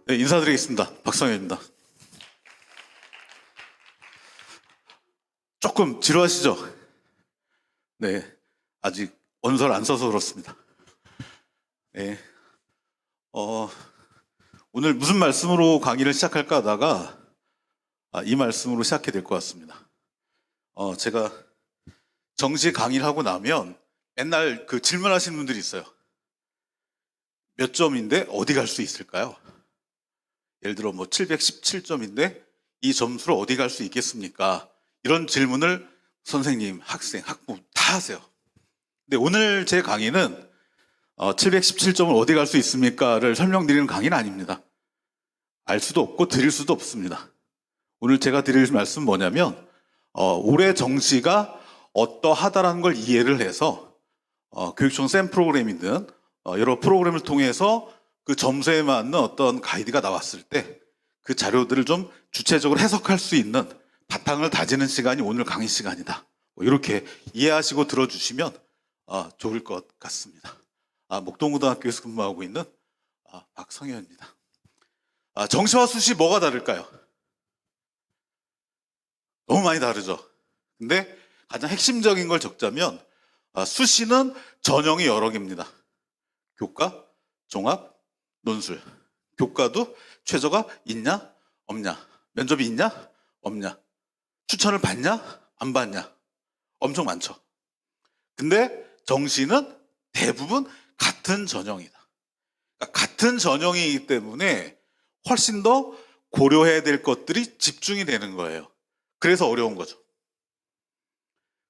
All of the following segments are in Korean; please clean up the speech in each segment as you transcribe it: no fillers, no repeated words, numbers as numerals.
네, 인사드리겠습니다. 박성현입니다. 조금 지루하시죠? 네, 아직 원서를 안 써서 그렇습니다. 네, 오늘 무슨 말씀으로 강의를 시작할까 하다가 이 말씀으로 시작해야 될 것 같습니다. 제가 정시 강의를 하고 나면 맨날 그 질문하시는 분들이 있어요. 몇 점인데 어디 갈 수 있을까요? 예를 들어 717점인데 이 점수로 어디 갈 수 있겠습니까? 이런 질문을 선생님, 학생, 학부모 다 하세요. 근데 오늘 제 강의는 717점을 어디 갈 수 있습니까를 설명드리는 강의는 아닙니다. 알 수도 없고 드릴 수도 없습니다. 오늘 제가 드릴 말씀은 뭐냐면 올해 정시가 어떠하다라는 걸 이해를 해서 교육청 쌤 프로그램이든 여러 프로그램을 통해서 그 점수에 맞는 어떤 가이드가 나왔을 때 그 자료들을 좀 주체적으로 해석할 수 있는 바탕을 다지는 시간이 오늘 강의 시간이다. 이렇게 이해하시고 들어주시면 좋을 것 같습니다. 목동고등학교에서 근무하고 있는 박성현입니다. 정시와 수시 뭐가 다를까요? 너무 많이 다르죠. 근데 가장 핵심적인 걸 적자면 수시는 전형이 여러 개입니다. 교과, 종합, 논술. 교과도 최저가 있냐, 없냐, 면접이 있냐, 없냐, 추천을 받냐, 안 받냐, 엄청 많죠. 근데 정시는 대부분 같은 전형이다. 그러니까 같은 전형이기 때문에 훨씬 더 고려해야 될 것들이 집중이 되는 거예요. 그래서 어려운 거죠.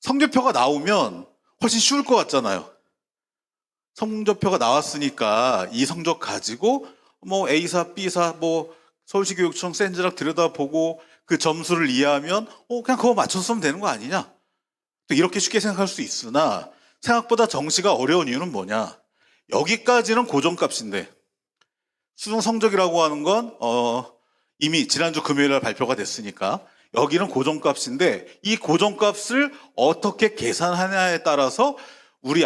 성적표가 나오면 훨씬 쉬울 것 같잖아요. 성적표가 나왔으니까 이 성적 가지고 A사, B사, 서울시교육청 센즈락 들여다보고 그 점수를 이해하면 그냥 그거 맞춰서 쓰면 되는 거 아니냐? 또 이렇게 쉽게 생각할 수 있으나 생각보다 정시가 어려운 이유는 뭐냐? 여기까지는 고정값인데 수능 성적이라고 하는 건 이미 지난주 금요일날 발표가 됐으니까 여기는 고정값인데 이 고정값을 어떻게 계산하냐에 따라서 우리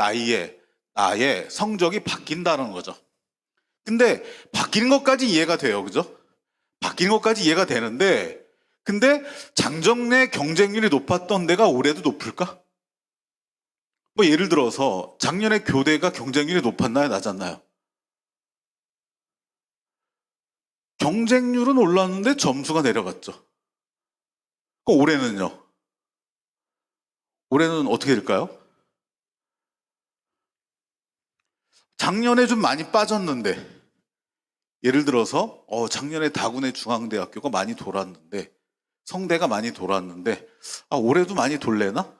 나의 성적이 바뀐다는 거죠. 근데 바뀌는 것까지 이해가 돼요. 그죠? 바뀌는 것까지 이해가 되는데 근데 장정내 경쟁률이 높았던 데가 올해도 높을까? 예를 들어서 작년에 교대가 경쟁률이 높았나요? 낮았나요? 경쟁률은 올랐는데 점수가 내려갔죠. 그럼 올해는요? 올해는 어떻게 될까요? 작년에 좀 많이 빠졌는데 예를 들어서 작년에 다군의 중앙대학교가 많이 돌았는데 성대가 많이 돌았는데 올해도 많이 돌래나?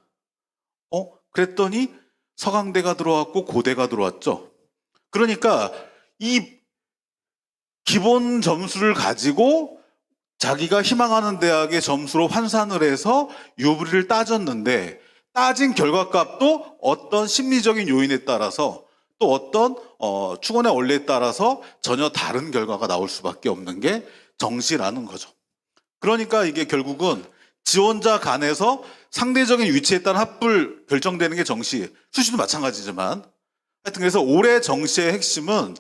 그랬더니 서강대가 들어왔고 고대가 들어왔죠. 그러니까 이 기본 점수를 가지고 자기가 희망하는 대학의 점수로 환산을 해서 유불리를 따졌는데 따진 결과값도 어떤 심리적인 요인에 따라서 또 어떤 추론의 원리에 따라서 전혀 다른 결과가 나올 수밖에 없는 게 정시라는 거죠. 그러니까 이게 결국은 지원자 간에서 상대적인 위치에 따른 합불 결정되는 게 정시, 수시도 마찬가지지만 하여튼 그래서 올해 정시의 핵심은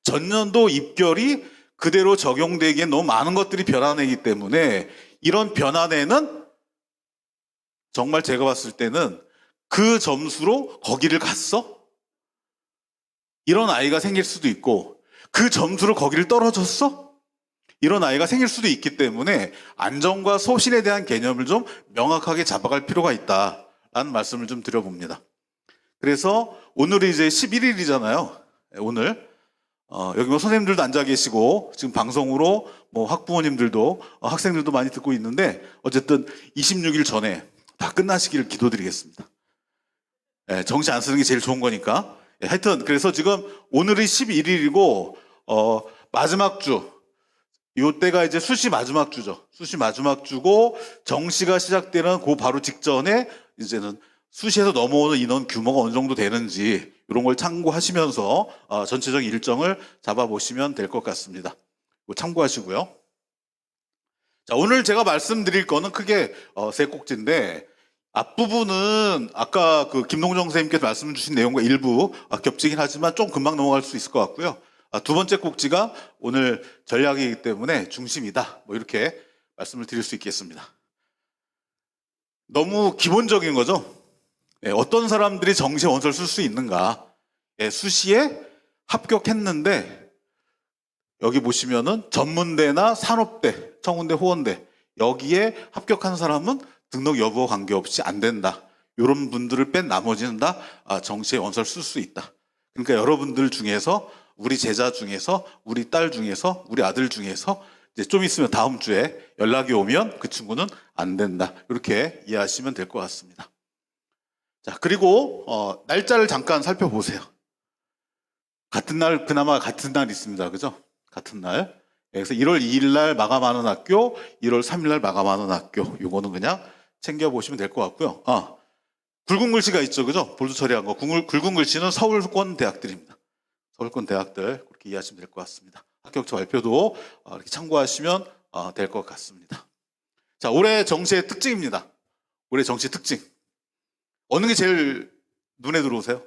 전년도 입결이 그대로 적용되기엔 너무 많은 것들이 변화내기 때문에 이런 변화내는 정말 제가 봤을 때는 그 점수로 거기를 갔어? 이런 아이가 생길 수도 있고 그 점수로 거기를 떨어졌어? 이런 아이가 생길 수도 있기 때문에 안정과 소신에 대한 개념을 좀 명확하게 잡아갈 필요가 있다라는 말씀을 좀 드려봅니다. 그래서 오늘이 이제 11일이잖아요. 오늘 여기 선생님들도 앉아 계시고 지금 방송으로 학부모님들도 학생들도 많이 듣고 있는데 어쨌든 26일 전에 다 끝나시기를 기도드리겠습니다. 정시 안 쓰는 게 제일 좋은 거니까. 하여튼 그래서 지금 오늘이 11일이고 마지막 주 요때가 이제 수시 마지막 주죠. 수시 마지막 주고 정시가 시작되는 그 바로 직전에 이제는 수시에서 넘어오는 인원 규모가 어느 정도 되는지 이런 걸 참고하시면서 전체적인 일정을 잡아보시면 될 것 같습니다. 참고하시고요. 자, 오늘 제가 말씀드릴 거는 크게 세 꼭지인데 앞부분은 아까 그 김동정 선생님께서 말씀 주신 내용과 일부 겹치긴 하지만 좀 금방 넘어갈 수 있을 것 같고요. 두 번째 꼭지가 오늘 전략이기 때문에 중심이다. 뭐 이렇게 말씀을 드릴 수 있겠습니다. 너무 기본적인 거죠. 어떤 사람들이 정시에 원서를 쓸 수 있는가? 수시에 합격했는데 여기 보시면은 전문대나 산업대, 청운대, 호원대 여기에 합격한 사람은 등록 여부와 관계없이 안 된다. 이런 분들을 뺀 나머지는 다 정시에 원서를 쓸 수 있다. 그러니까 여러분들 중에서, 우리 제자 중에서, 우리 딸 중에서, 우리 아들 중에서 이제 좀 있으면 다음 주에 연락이 오면 그 친구는 안 된다. 이렇게 이해하시면 될 것 같습니다. 자, 그리고 날짜를 잠깐 살펴보세요. 같은 날, 그나마 같은 날 있습니다. 그죠? 같은 날. 그래서 1월 2일 날 마감하는 학교, 1월 3일 날 마감하는 학교. 요거는 그냥 챙겨보시면 될 것 같고요. 굵은 글씨가 있죠. 그죠? 볼드 처리한 거. 굵은 글씨는 서울권 대학들입니다. 서울권 대학들. 그렇게 이해하시면 될 것 같습니다. 합격처 발표도 이렇게 참고하시면 될 것 같습니다. 자, 올해 정시의 특징입니다. 올해 정시 특징. 어느 게 제일 눈에 들어오세요?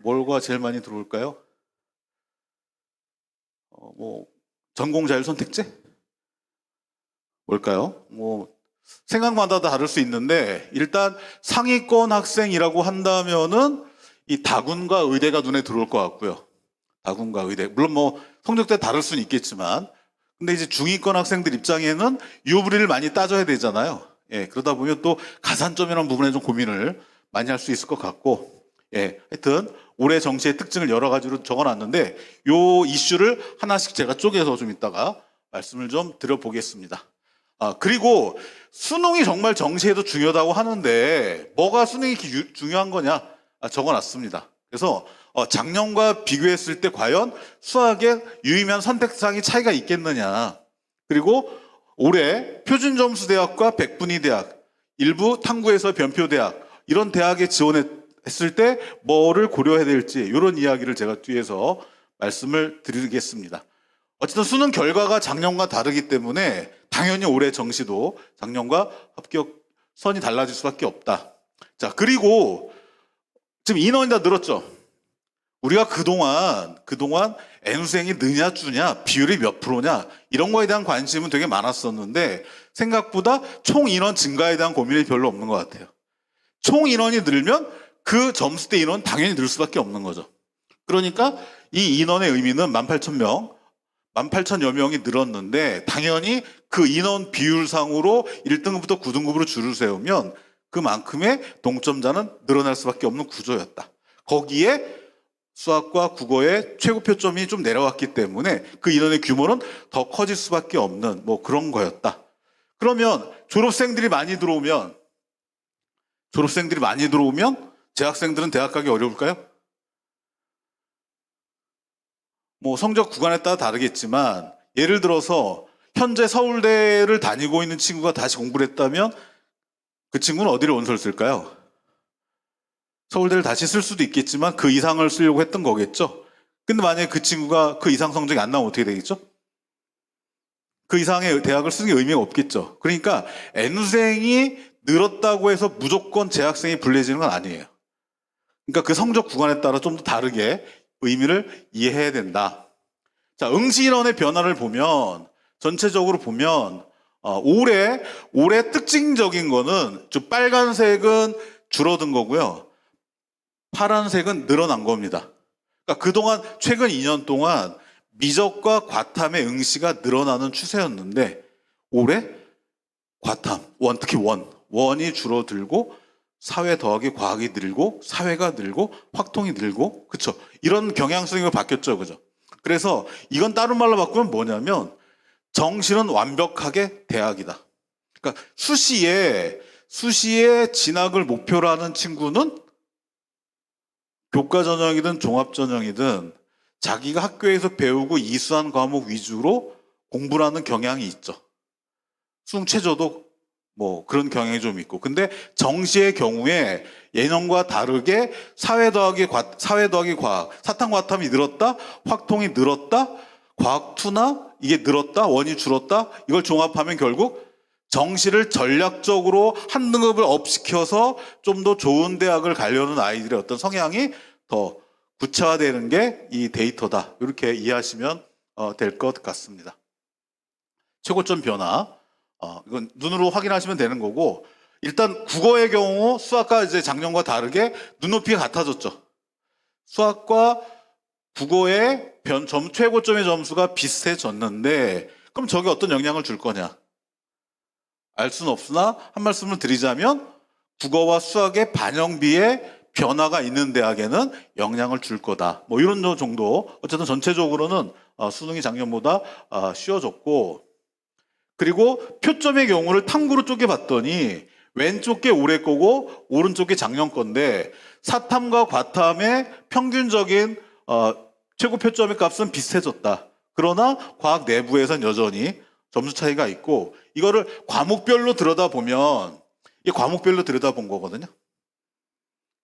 뭘과 제일 많이 들어올까요? 전공 자율 선택제? 뭘까요? 생각마다 다를 수 있는데, 일단 상위권 학생이라고 한다면은 이 다군과 의대가 눈에 들어올 것 같고요. 다군과 의대. 물론 성적대 다를 수는 있겠지만, 근데 이제 중위권 학생들 입장에는 유불리를 많이 따져야 되잖아요. 그러다 보면 또 가산점이라는 부분에 좀 고민을 많이 할 수 있을 것 같고, 하여튼 올해 정시의 특징을 여러 가지로 적어놨는데 요 이슈를 하나씩 제가 쪼개서 좀 이따가 말씀을 좀 드려보겠습니다. 그리고 수능이 정말 정시에도 중요하다고 하는데 뭐가 수능이 이렇게 중요한 거냐 적어놨습니다. 그래서 작년과 비교했을 때 과연 수학의 유의미한 선택사항이 차이가 있겠느냐. 그리고 올해 표준점수대학과 백분위대학, 일부 탐구에서 변표대학 이런 대학에 지원했을 때 뭐를 고려해야 될지 이런 이야기를 제가 뒤에서 말씀을 드리겠습니다. 어쨌든 수능 결과가 작년과 다르기 때문에 당연히 올해 정시도 작년과 합격선이 달라질 수밖에 없다. 자, 그리고 지금 인원이 다 늘었죠. 우리가 그동안 N수생이 느냐 주냐 비율이 몇 프로냐 이런 거에 대한 관심은 되게 많았었는데 생각보다 총 인원 증가에 대한 고민이 별로 없는 것 같아요. 총 인원이 늘면 그 점수대 인원 당연히 늘 수밖에 없는 거죠. 그러니까 이 인원의 의미는 18,000명, 18,000여 명이 늘었는데 당연히 그 인원 비율상으로 1등급부터 9등급으로 줄을 세우면 그만큼의 동점자는 늘어날 수밖에 없는 구조였다. 거기에 수학과 국어의 최고 표점이 좀 내려왔기 때문에 그 인원의 규모는 더 커질 수밖에 없는 그런 거였다. 그러면 졸업생들이 많이 들어오면 재학생들은 대학 가기 어려울까요? 성적 구간에 따라 다르겠지만 예를 들어서 현재 서울대를 다니고 있는 친구가 다시 공부를 했다면 그 친구는 어디를 원서를 쓸까요? 서울대를 다시 쓸 수도 있겠지만 그 이상을 쓰려고 했던 거겠죠. 근데 만약에 그 친구가 그 이상 성적이 안 나오면 어떻게 되겠죠? 그 이상의 대학을 쓰는 게 의미가 없겠죠. 그러니까 N생이 늘었다고 해서 무조건 재학생이 불리해지는 건 아니에요. 그러니까 그 성적 구간에 따라 좀 더 다르게 의미를 이해해야 된다. 자, 응시 인원의 변화를 보면 전체적으로 보면 올해 특징적인 거는 빨간색은 줄어든 거고요. 파란색은 늘어난 겁니다. 그러니까 그동안 최근 2년 동안 미적과 과탐의 응시가 늘어나는 추세였는데 올해 과탐, 특히 원이 줄어들고 사회 더하기 과학이 늘고 사회가 늘고 확통이 늘고 그렇죠. 이런 경향성이 바뀌었죠. 그죠? 그래서 이건 다른 말로 바꾸면 뭐냐면 정시는 완벽하게 대학이다. 그러니까 수시에 진학을 목표로 하는 친구는 교과 전형이든 종합 전형이든 자기가 학교에서 배우고 이수한 과목 위주로 공부를 하는 경향이 있죠. 수능 최저도 그런 경향이 좀 있고. 근데 정시의 경우에 예년과 다르게 사회 더하기 과학, 사탐과탐이 늘었다, 확통이 늘었다, 과학투나 이게 늘었다, 원이 줄었다, 이걸 종합하면 결국 정시를 전략적으로 한 등급을 업시켜서 좀 더 좋은 대학을 가려는 아이들의 어떤 성향이 더 구체화되는 게 이 데이터다. 이렇게 이해하시면 될 것 같습니다. 최고점 변화. 이건 눈으로 확인하시면 되는 거고, 일단 국어의 경우 수학과 이제 작년과 다르게 눈높이가 같아졌죠. 수학과 국어의 최고점의 점수가 비슷해졌는데, 그럼 저게 어떤 영향을 줄 거냐? 알 수는 없으나 한 말씀을 드리자면 국어와 수학의 반영비에 변화가 있는 대학에는 영향을 줄 거다. 뭐 이런 정도. 어쨌든 전체적으로는 수능이 작년보다 쉬워졌고, 그리고 표점의 경우를 탐구로 쪼개봤더니 왼쪽 게 올해 거고 오른쪽 게 작년 건데, 사탐과 과탐의 평균적인 최고 표점의 값은 비슷해졌다. 그러나 과학 내부에선 여전히 점수 차이가 있고, 이거를 과목별로 들여다보면, 이게 과목별로 들여다본 거거든요.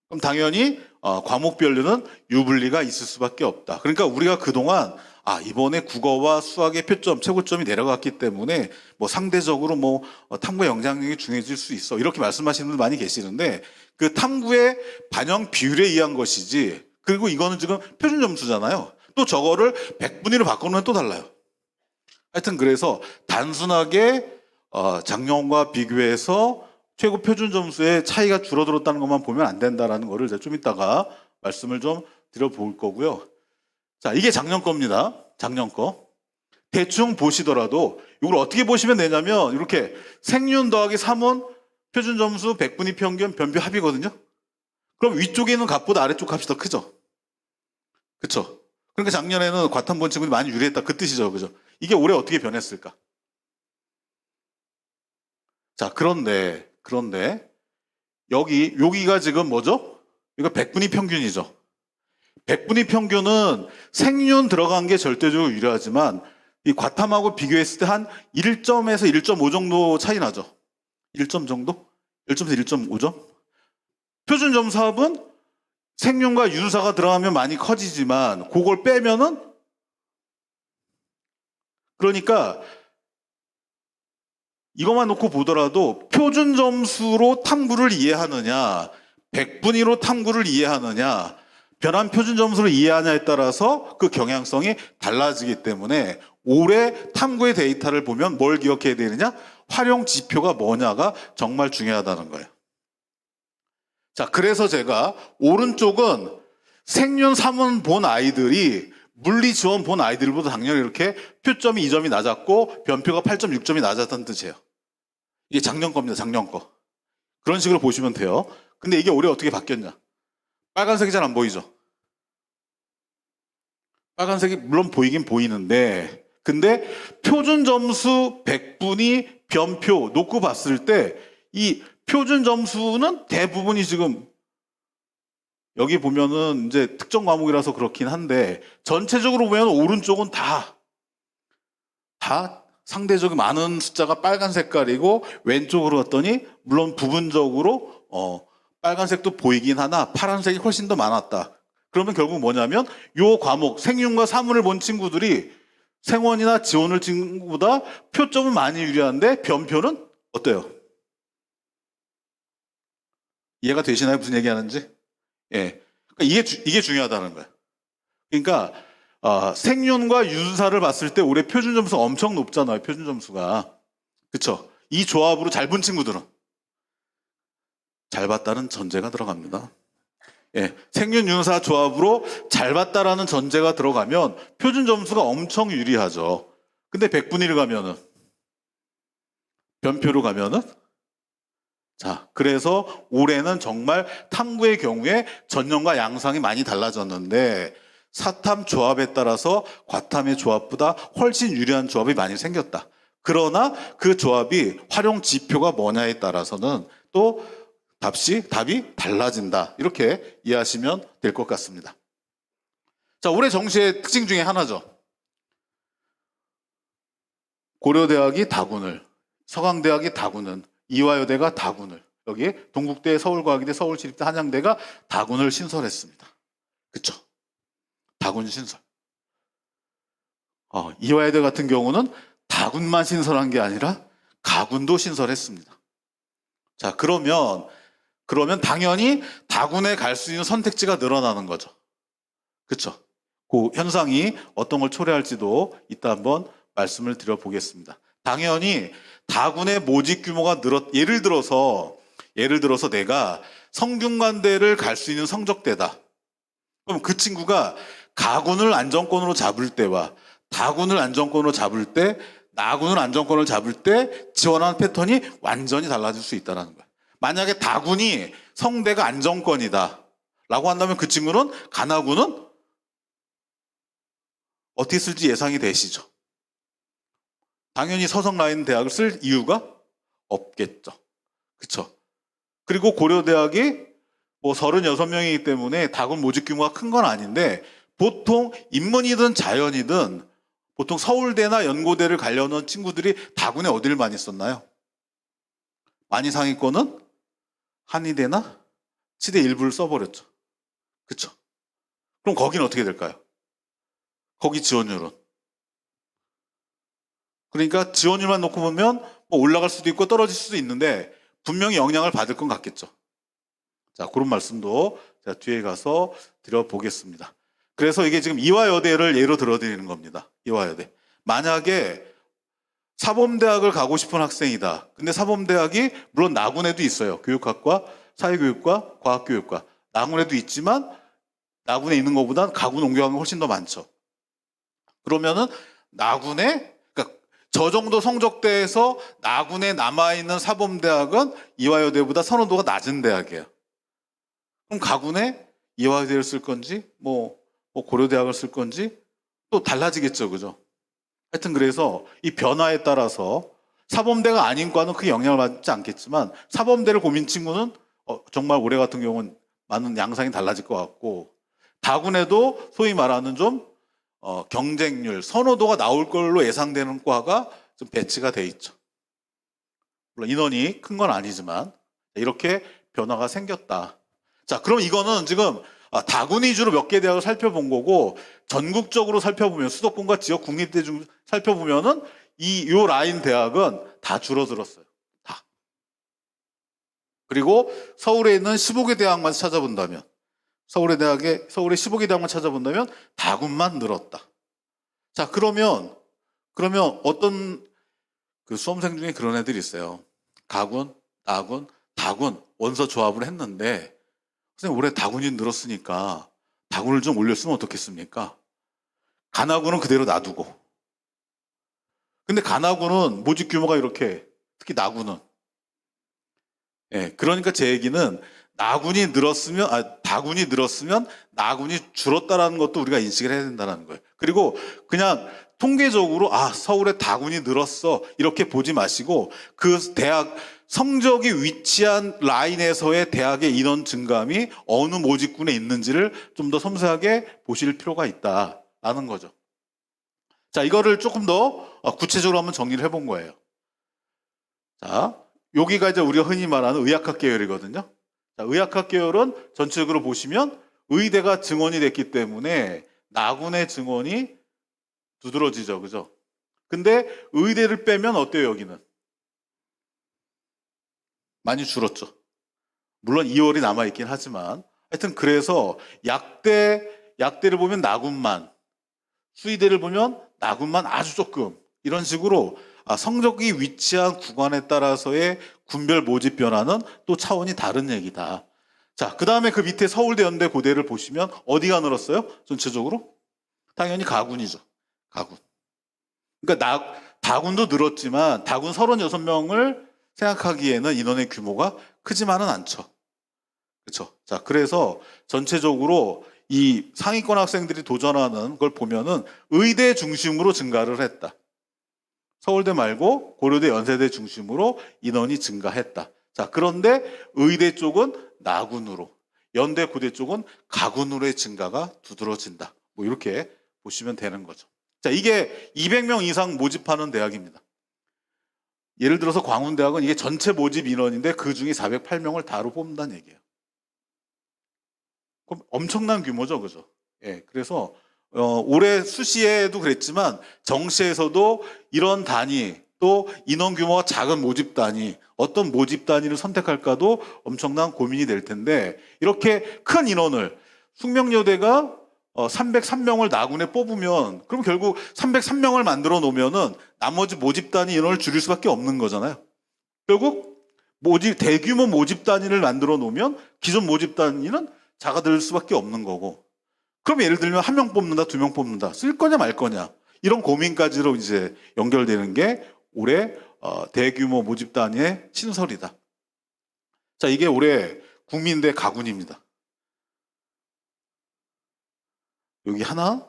그럼 당연히 과목별로는 유불리가 있을 수밖에 없다. 그러니까 우리가 그동안 이번에 국어와 수학의 표점, 최고점이 내려갔기 때문에 뭐 상대적으로 뭐 탐구의 영향력이 중요해질 수 있어, 이렇게 말씀하시는 분들 많이 계시는데, 그 탐구의 반영 비율에 의한 것이지, 그리고 이거는 지금 표준 점수잖아요. 또 저거를 100분위로 바꿔놓으면 또 달라요. 하여튼 그래서 단순하게 작년과 비교해서 최고 표준 점수의 차이가 줄어들었다는 것만 보면 안 된다라는 거를 좀 이따가 말씀을 좀 드려볼 거고요. 자, 이게 작년 겁니다. 작년 거. 대충 보시더라도 이걸 어떻게 보시면 되냐면, 이렇게 생륜 더하기 3은 표준 점수 100분위 평균 변비 합이거든요. 그럼 위쪽에 있는 값보다 아래쪽 값이 더 크죠? 그쵸? 그러니까 작년에는 과탐 본 친구들이 많이 유리했다, 그 뜻이죠. 그죠? 이게 올해 어떻게 변했을까? 자, 그런데 여기가 지금 뭐죠? 이거 100분위 평균이죠. 100분위 평균은 생륜 들어간 게 절대적으로 유리하지만, 이 과탐하고 비교했을 때 한 1점에서 1.5 정도 차이 나죠. 1점 정도? 1점에서 1.5점? 표준 점수 합은 생륜과 유사가 들어가면 많이 커지지만, 그걸 빼면은, 그러니까 이것만 놓고 보더라도 표준 점수로 탐구를 이해하느냐, 100분위로 탐구를 이해하느냐, 변환 표준 점수를 이해하냐에 따라서 그 경향성이 달라지기 때문에, 올해 탐구의 데이터를 보면 뭘 기억해야 되느냐? 활용 지표가 뭐냐가 정말 중요하다는 거예요. 자, 그래서 제가 오른쪽은 생륜 3원 본 아이들이 물리 지원 본 아이들보다 당연히 이렇게 표점이 2점이 낮았고 변표가 8.6점이 낮았다는 뜻이에요. 이게 작년 겁니다. 작년 거. 그런 식으로 보시면 돼요. 근데 이게 올해 어떻게 바뀌었냐? 빨간색이 잘 안 보이죠? 빨간색이 물론 보이긴 보이는데, 근데 표준 점수 100분위 변표 놓고 봤을 때 이 표준 점수는 대부분이 지금 여기 보면은 이제 특정 과목이라서 그렇긴 한데, 전체적으로 보면 오른쪽은 다 상대적으로 많은 숫자가 빨간 색깔이고, 왼쪽으로 갔더니 물론 부분적으로 빨간색도 보이긴 하나 파란색이 훨씬 더 많았다. 그러면 결국 뭐냐면, 요 과목 생윤과 사문을 본 친구들이 생원이나 지원을 친구보다 표점은 많이 유리한데 변표는 어때요? 이해가 되시나요? 무슨 얘기하는지? 예. 그러니까 이게 중요하다는 거예요. 그러니까 생륜과 유사를 봤을 때 올해 표준 점수가 엄청 높잖아요. 표준 점수가. 그쵸? 이 조합으로 잘 본 친구들은 잘 봤다는 전제가 들어갑니다. 예. 생륜 유사 조합으로 잘 봤다라는 전제가 들어가면 표준 점수가 엄청 유리하죠. 근데 100분위를 가면은, 변표로 가면은, 자, 그래서 올해는 정말 탐구의 경우에 전년과 양상이 많이 달라졌는데, 사탐 조합에 따라서 과탐의 조합보다 훨씬 유리한 조합이 많이 생겼다. 그러나 그 조합이 활용 지표가 뭐냐에 따라서는 또 답이 달라진다. 이렇게 이해하시면 될 것 같습니다. 자, 올해 정시의 특징 중에 하나죠. 고려대학이 다군을, 서강대학이 다군은, 이화여대가 다군을, 여기 동국대, 서울과학대, 서울시립대, 한양대가 다군을 신설했습니다. 그쵸? 다군 신설. 이화여대 같은 경우는 다군만 신설한 게 아니라 가군도 신설했습니다. 자, 그러면 당연히 다군에 갈 수 있는 선택지가 늘어나는 거죠. 그렇죠? 그 현상이 어떤 걸 초래할지도 이따 한번 말씀을 드려보겠습니다. 당연히 다군의 모집 규모가 예를 들어서 내가 성균관대를 갈 수 있는 성적대다. 그럼 그 친구가 가군을 안정권으로 잡을 때와 다군을 안정권으로 잡을 때, 나군을 안정권을 잡을 때 지원하는 패턴이 완전히 달라질 수 있다는 거예요. 만약에 다군이 성대가 안정권이다 라고 한다면 그 친구는 가나군은 어떻게 쓸지 예상이 되시죠? 당연히 서성 라인 대학을 쓸 이유가 없겠죠. 그렇죠? 그리고 고려대학이 뭐 36명이기 때문에 다군 모집 규모가 큰 건 아닌데 보통 인문이든 자연이든 보통 서울대나 연고대를 가려는 친구들이 다군에 어디를 많이 썼나요? 많이 상위권은 한의대나 치대 일부를 써버렸죠. 그렇죠? 그럼 거기는 어떻게 될까요? 거기 지원율은? 그러니까 지원율만 놓고 보면 뭐 올라갈 수도 있고 떨어질 수도 있는데 분명히 영향을 받을 건 같겠죠. 자, 그런 말씀도 제가 뒤에 가서 드려보겠습니다. 그래서 이게 지금 이화여대를 예로 들어드리는 겁니다. 이화여대. 만약에 사범대학을 가고 싶은 학생이다. 근데 사범대학이 물론 나군에도 있어요. 교육학과, 사회교육과, 과학교육과. 나군에도 있지만 나군에 있는 것보단 가군 옮겨가는 게 훨씬 더 많죠. 그러면은 나군에 그러니까 저 정도 성적대에서 나군에 남아있는 사범대학은 이화여대보다 선호도가 낮은 대학이에요. 그럼 가군에 이화여대를 쓸 건지 뭐 고려대학을 쓸 건지 또 달라지겠죠. 그죠? 하여튼 그래서 이 변화에 따라서 사범대가 아닌 과는 크게 영향을 받지 않겠지만 사범대를 고민 친구는 정말 올해 같은 경우는 많은 양상이 달라질 것 같고 다군에도 소위 말하는 좀 경쟁률, 선호도가 나올 걸로 예상되는 과가 좀 배치가 돼 있죠. 물론 인원이 큰 건 아니지만 이렇게 변화가 생겼다. 자, 그럼 이거는 지금 다군 위주로 몇 개 대학을 살펴본 거고 전국적으로 살펴보면 수도권과 지역 국립대 중 살펴보면은 요 라인 대학은 다 줄어들었어요. 다. 그리고 서울에 있는 15개 대학만 찾아본다면 서울의 15개 대학만 찾아본다면 다군만 늘었다. 자, 그러면 어떤 그 수험생 중에 그런 애들이 있어요. 가군, 나군, 다군 원서 조합을 했는데 선생님 올해 다군이 늘었으니까 다군을 좀 올렸으면 어떻겠습니까? 가나군은 그대로 놔두고. 근데 가나군은 모집 규모가 이렇게 특히 나군은 그러니까 제 얘기는 다군이 늘었으면 나군이 줄었다라는 것도 우리가 인식을 해야 된다는 거예요. 그리고 그냥 통계적으로 서울에 다군이 늘었어 이렇게 보지 마시고 그 대학 성적이 위치한 라인에서의 대학의 인원 증감이 어느 모집군에 있는지를 좀 더 섬세하게 보실 필요가 있다라는 거죠. 자, 이거를 조금 더 구체적으로 한번 정리를 해본 거예요. 자, 여기가 이제 우리가 흔히 말하는 의학학 계열이거든요. 자, 의학학 계열은 전체적으로 보시면 의대가 증원이 됐기 때문에 나군의 증원이 두드러지죠. 그죠? 근데 의대를 빼면 어때요, 여기는? 많이 줄었죠. 물론 2월이 남아있긴 하지만 하여튼 그래서 약대를 보면 나군만, 수의대를 보면 나군만 아주 조금 이런 식으로 성적이 위치한 구간에 따라서의 군별 모집 변화는 또 차원이 다른 얘기다. 자, 그 다음에 그 밑에 서울대, 연대, 고대를 보시면 어디가 늘었어요? 전체적으로? 당연히 가군이죠. 가군. 그러니까 다군도 늘었지만 다군 36명을 생각하기에는 인원의 규모가 크지만은 않죠. 그렇죠? 자, 그래서 전체적으로 이 상위권 학생들이 도전하는 걸 보면은 의대 중심으로 증가를 했다. 서울대 말고 고려대, 연세대 중심으로 인원이 증가했다. 자, 그런데 의대 쪽은 나군으로, 연대, 고대 쪽은 가군으로의 증가가 두드러진다. 뭐 이렇게 보시면 되는 거죠. 자, 이게 200명 이상 모집하는 대학입니다. 예를 들어서 광운대학은 이게 전체 모집 인원인데 그 중에 408명을 다로 뽑는다는 얘기예요. 그럼 엄청난 규모죠, 그죠? 그래서 올해 수시에도 그랬지만 정시에서도 이런 단위 또 인원 규모가 작은 모집 단위 어떤 모집 단위를 선택할까도 엄청난 고민이 될 텐데 이렇게 큰 인원을 숙명여대가 303명을 나군에 뽑으면 그럼 결국 303명을 만들어 놓으면은 나머지 모집 단위 인원을 줄일 수밖에 없는 거잖아요. 결국 대규모 모집 단위를 만들어 놓으면 기존 모집 단위는 작아들 수밖에 없는 거고. 그럼 예를 들면 1명 뽑는다, 2명 뽑는다. 쓸 거냐 말 거냐. 이런 고민까지로 이제 연결되는 게 올해 대규모 모집 단위의 신설이다. 자, 이게 올해 국민대 가군입니다. 여기 하나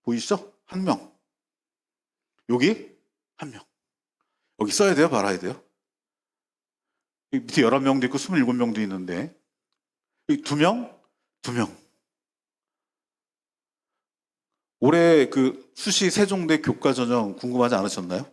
보이시죠? 1명. 여기 1명. 여기 써야 돼요? 말아야 돼요? 여기 밑에 11명도 있고 27명도 있는데 여기 2명? 2명. 올해 그 수시 세종대 교과전형 궁금하지 않으셨나요?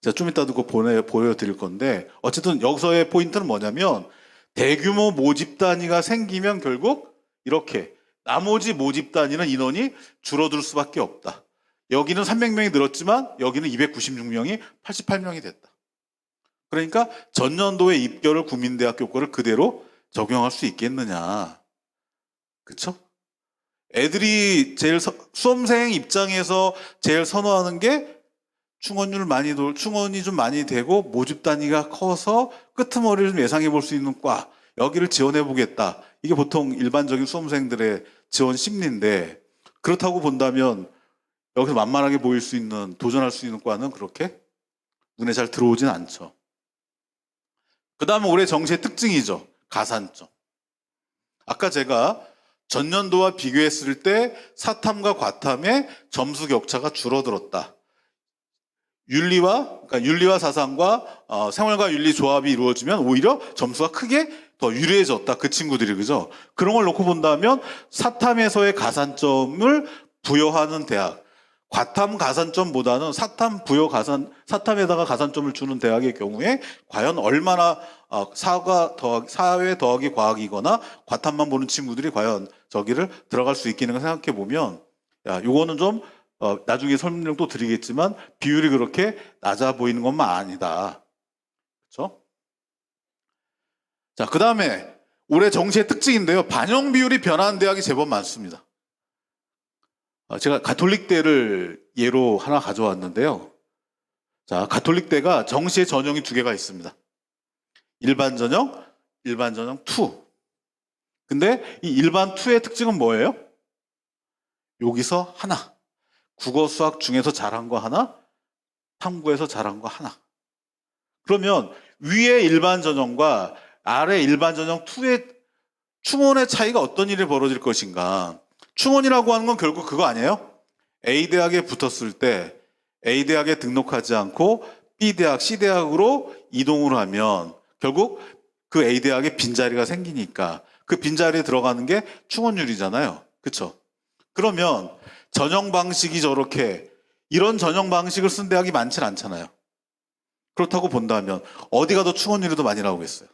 제가 좀 이따도 그거 보여드릴 건데 어쨌든 여기서의 포인트는 뭐냐면 대규모 모집 단위가 생기면 결국 이렇게 나머지 모집 단위는 인원이 줄어들 수밖에 없다. 여기는 300명이 늘었지만 여기는 296명이 88명이 됐다. 그러니까 전년도의 입결을 국민대학교 거를 그대로 적용할 수 있겠느냐. 그쵸? 애들이 제일 수험생 입장에서 제일 선호하는 게 충원이 좀 많이 되고 모집 단위가 커서 끄트머리를 좀 예상해 볼 수 있는 과 여기를 지원해 보겠다. 이게 보통 일반적인 수험생들의 지원 심리인데 그렇다고 본다면 여기서 만만하게 보일 수 있는 도전할 수 있는 과는 그렇게 눈에 잘 들어오진 않죠. 그 다음에 올해 정시의 특징이죠. 가산점. 아까 제가 전년도와 비교했을 때 사탐과 과탐의 점수 격차가 줄어들었다. 윤리와 사상과 생활과 윤리 조합이 이루어지면 오히려 점수가 크게 더 유리해졌다. 그 친구들이 그죠? 그런 걸 놓고 본다면 사탐에서의 가산점을 부여하는 대학, 과탐 가산점보다는 사탐에다가 가산점을 주는 대학의 경우에 과연 얼마나 사회 더하기 과학이거나 과탐만 보는 친구들이 과연 저기를 들어갈 수 있겠는가 생각해 보면 요거는 좀 나중에 설명 또 드리겠지만 비율이 그렇게 낮아 보이는 것만 아니다. 그렇죠? 자, 그 다음에 올해 정시의 특징인데요. 반영 비율이 변화한 대학이 제법 많습니다. 제가 가톨릭대를 예로 하나 가져왔는데요. 자, 가톨릭대가 정시의 전형이 2개가 있습니다. 일반 전형, 일반 전형 2. 근데 이 일반 2의 특징은 뭐예요? 여기서 하나. 국어, 수학 중에서 잘한 거 하나, 탐구에서 잘한 거 하나. 그러면 위의 일반 전형과 아래 일반 전형 2의 충원의 차이가 어떤 일이 벌어질 것인가. 충원이라고 하는 건 결국 그거 아니에요? A대학에 붙었을 때 A대학에 등록하지 않고 B대학, C대학으로 이동을 하면 결국 그 A대학에 빈자리가 생기니까 그 빈자리에 들어가는 게 충원율이잖아요. 그렇죠? 그러면 전형 방식이 이런 전형 방식을 쓴 대학이 많진 않잖아요. 그렇다고 본다면 어디가 더 충원율이 더 많이 나오겠어요?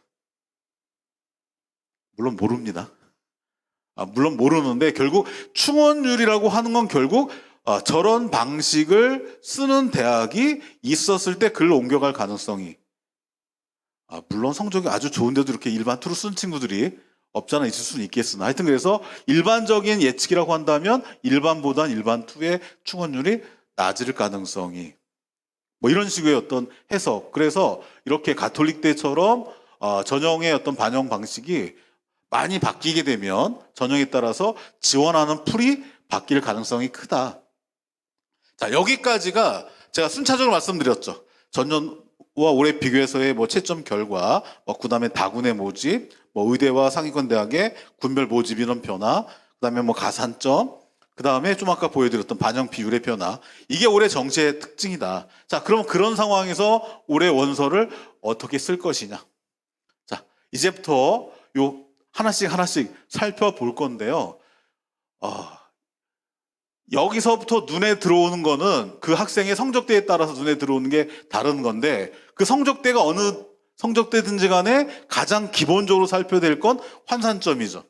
물론 모릅니다. 물론 모르는데 결국 충원율이라고 하는 건 결국 저런 방식을 쓰는 대학이 있었을 때 글로 옮겨갈 가능성이 물론 성적이 아주 좋은데도 이렇게 일반 투로 쓴 친구들이 없잖아 있을 수는 있겠으나 하여튼 그래서 일반적인 예측이라고 한다면 일반보단 일반 투의 충원율이 낮을 가능성이 뭐 이런 식의 어떤 해석. 그래서 이렇게 가톨릭 때처럼 전형의 어떤 반영 방식이 많이 바뀌게 되면 전형에 따라서 지원하는 풀이 바뀔 가능성이 크다. 자, 여기까지가 제가 순차적으로 말씀드렸죠. 전년과 올해 비교해서의 뭐 채점 결과, 그다음에 다군의 모집, 의대와 상위권 대학의 군별 모집 인원 변화, 그다음에 가산점, 그다음에 좀 아까 보여드렸던 반영 비율의 변화. 이게 올해 정시의 특징이다. 자, 그럼 그런 상황에서 올해 원서를 어떻게 쓸 것이냐. 자, 이제부터 요 하나씩 살펴볼 건데요. 여기서부터 눈에 들어오는 거는 그 학생의 성적대에 따라서 눈에 들어오는 게 다른 건데 그 성적대가 어느 성적대든지 간에 가장 기본적으로 살펴야 될 건 환산점이죠.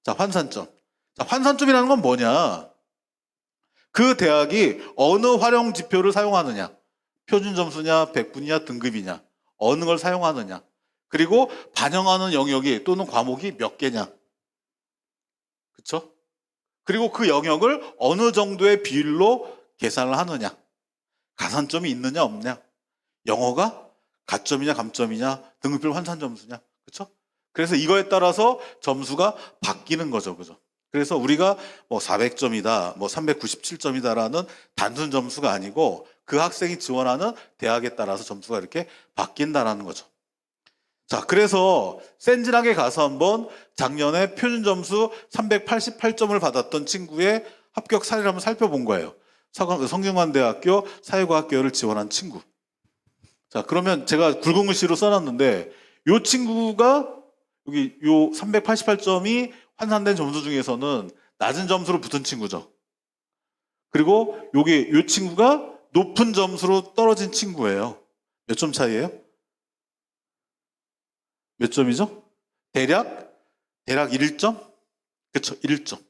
자, 환산점. 자, 환산점이라는 건 뭐냐? 그 대학이 어느 활용 지표를 사용하느냐? 표준 점수냐, 백분이냐, 등급이냐? 어느 걸 사용하느냐? 그리고 반영하는 영역이 또는 과목이 몇 개냐? 그쵸? 그리고 그 영역을 어느 정도의 비율로 계산을 하느냐. 가산점이 있느냐 없냐. 영어가 가점이냐 감점이냐 등급별 환산 점수냐. 그렇죠? 그래서 이거에 따라서 점수가 바뀌는 거죠. 그죠? 그래서 우리가 뭐 400점이다, 뭐 397점이다라는 단순 점수가 아니고 그 학생이 지원하는 대학에 따라서 점수가 이렇게 바뀐다라는 거죠. 자, 그래서 센진학에 가서 한번 작년에 표준 점수 388점을 받았던 친구의 합격 사례를 한번 살펴본 거예요. 성균관대학교 사회과학계열을 지원한 친구. 자, 그러면 제가 굵은 글씨로 써놨는데 이 친구가 여기 요 388점이 환산된 점수 중에서는 낮은 점수로 붙은 친구죠. 그리고 여기 이 친구가 높은 점수로 떨어진 친구예요. 몇 점 차이예요? 몇 점이죠? 대략 1점? 그렇죠. 1점.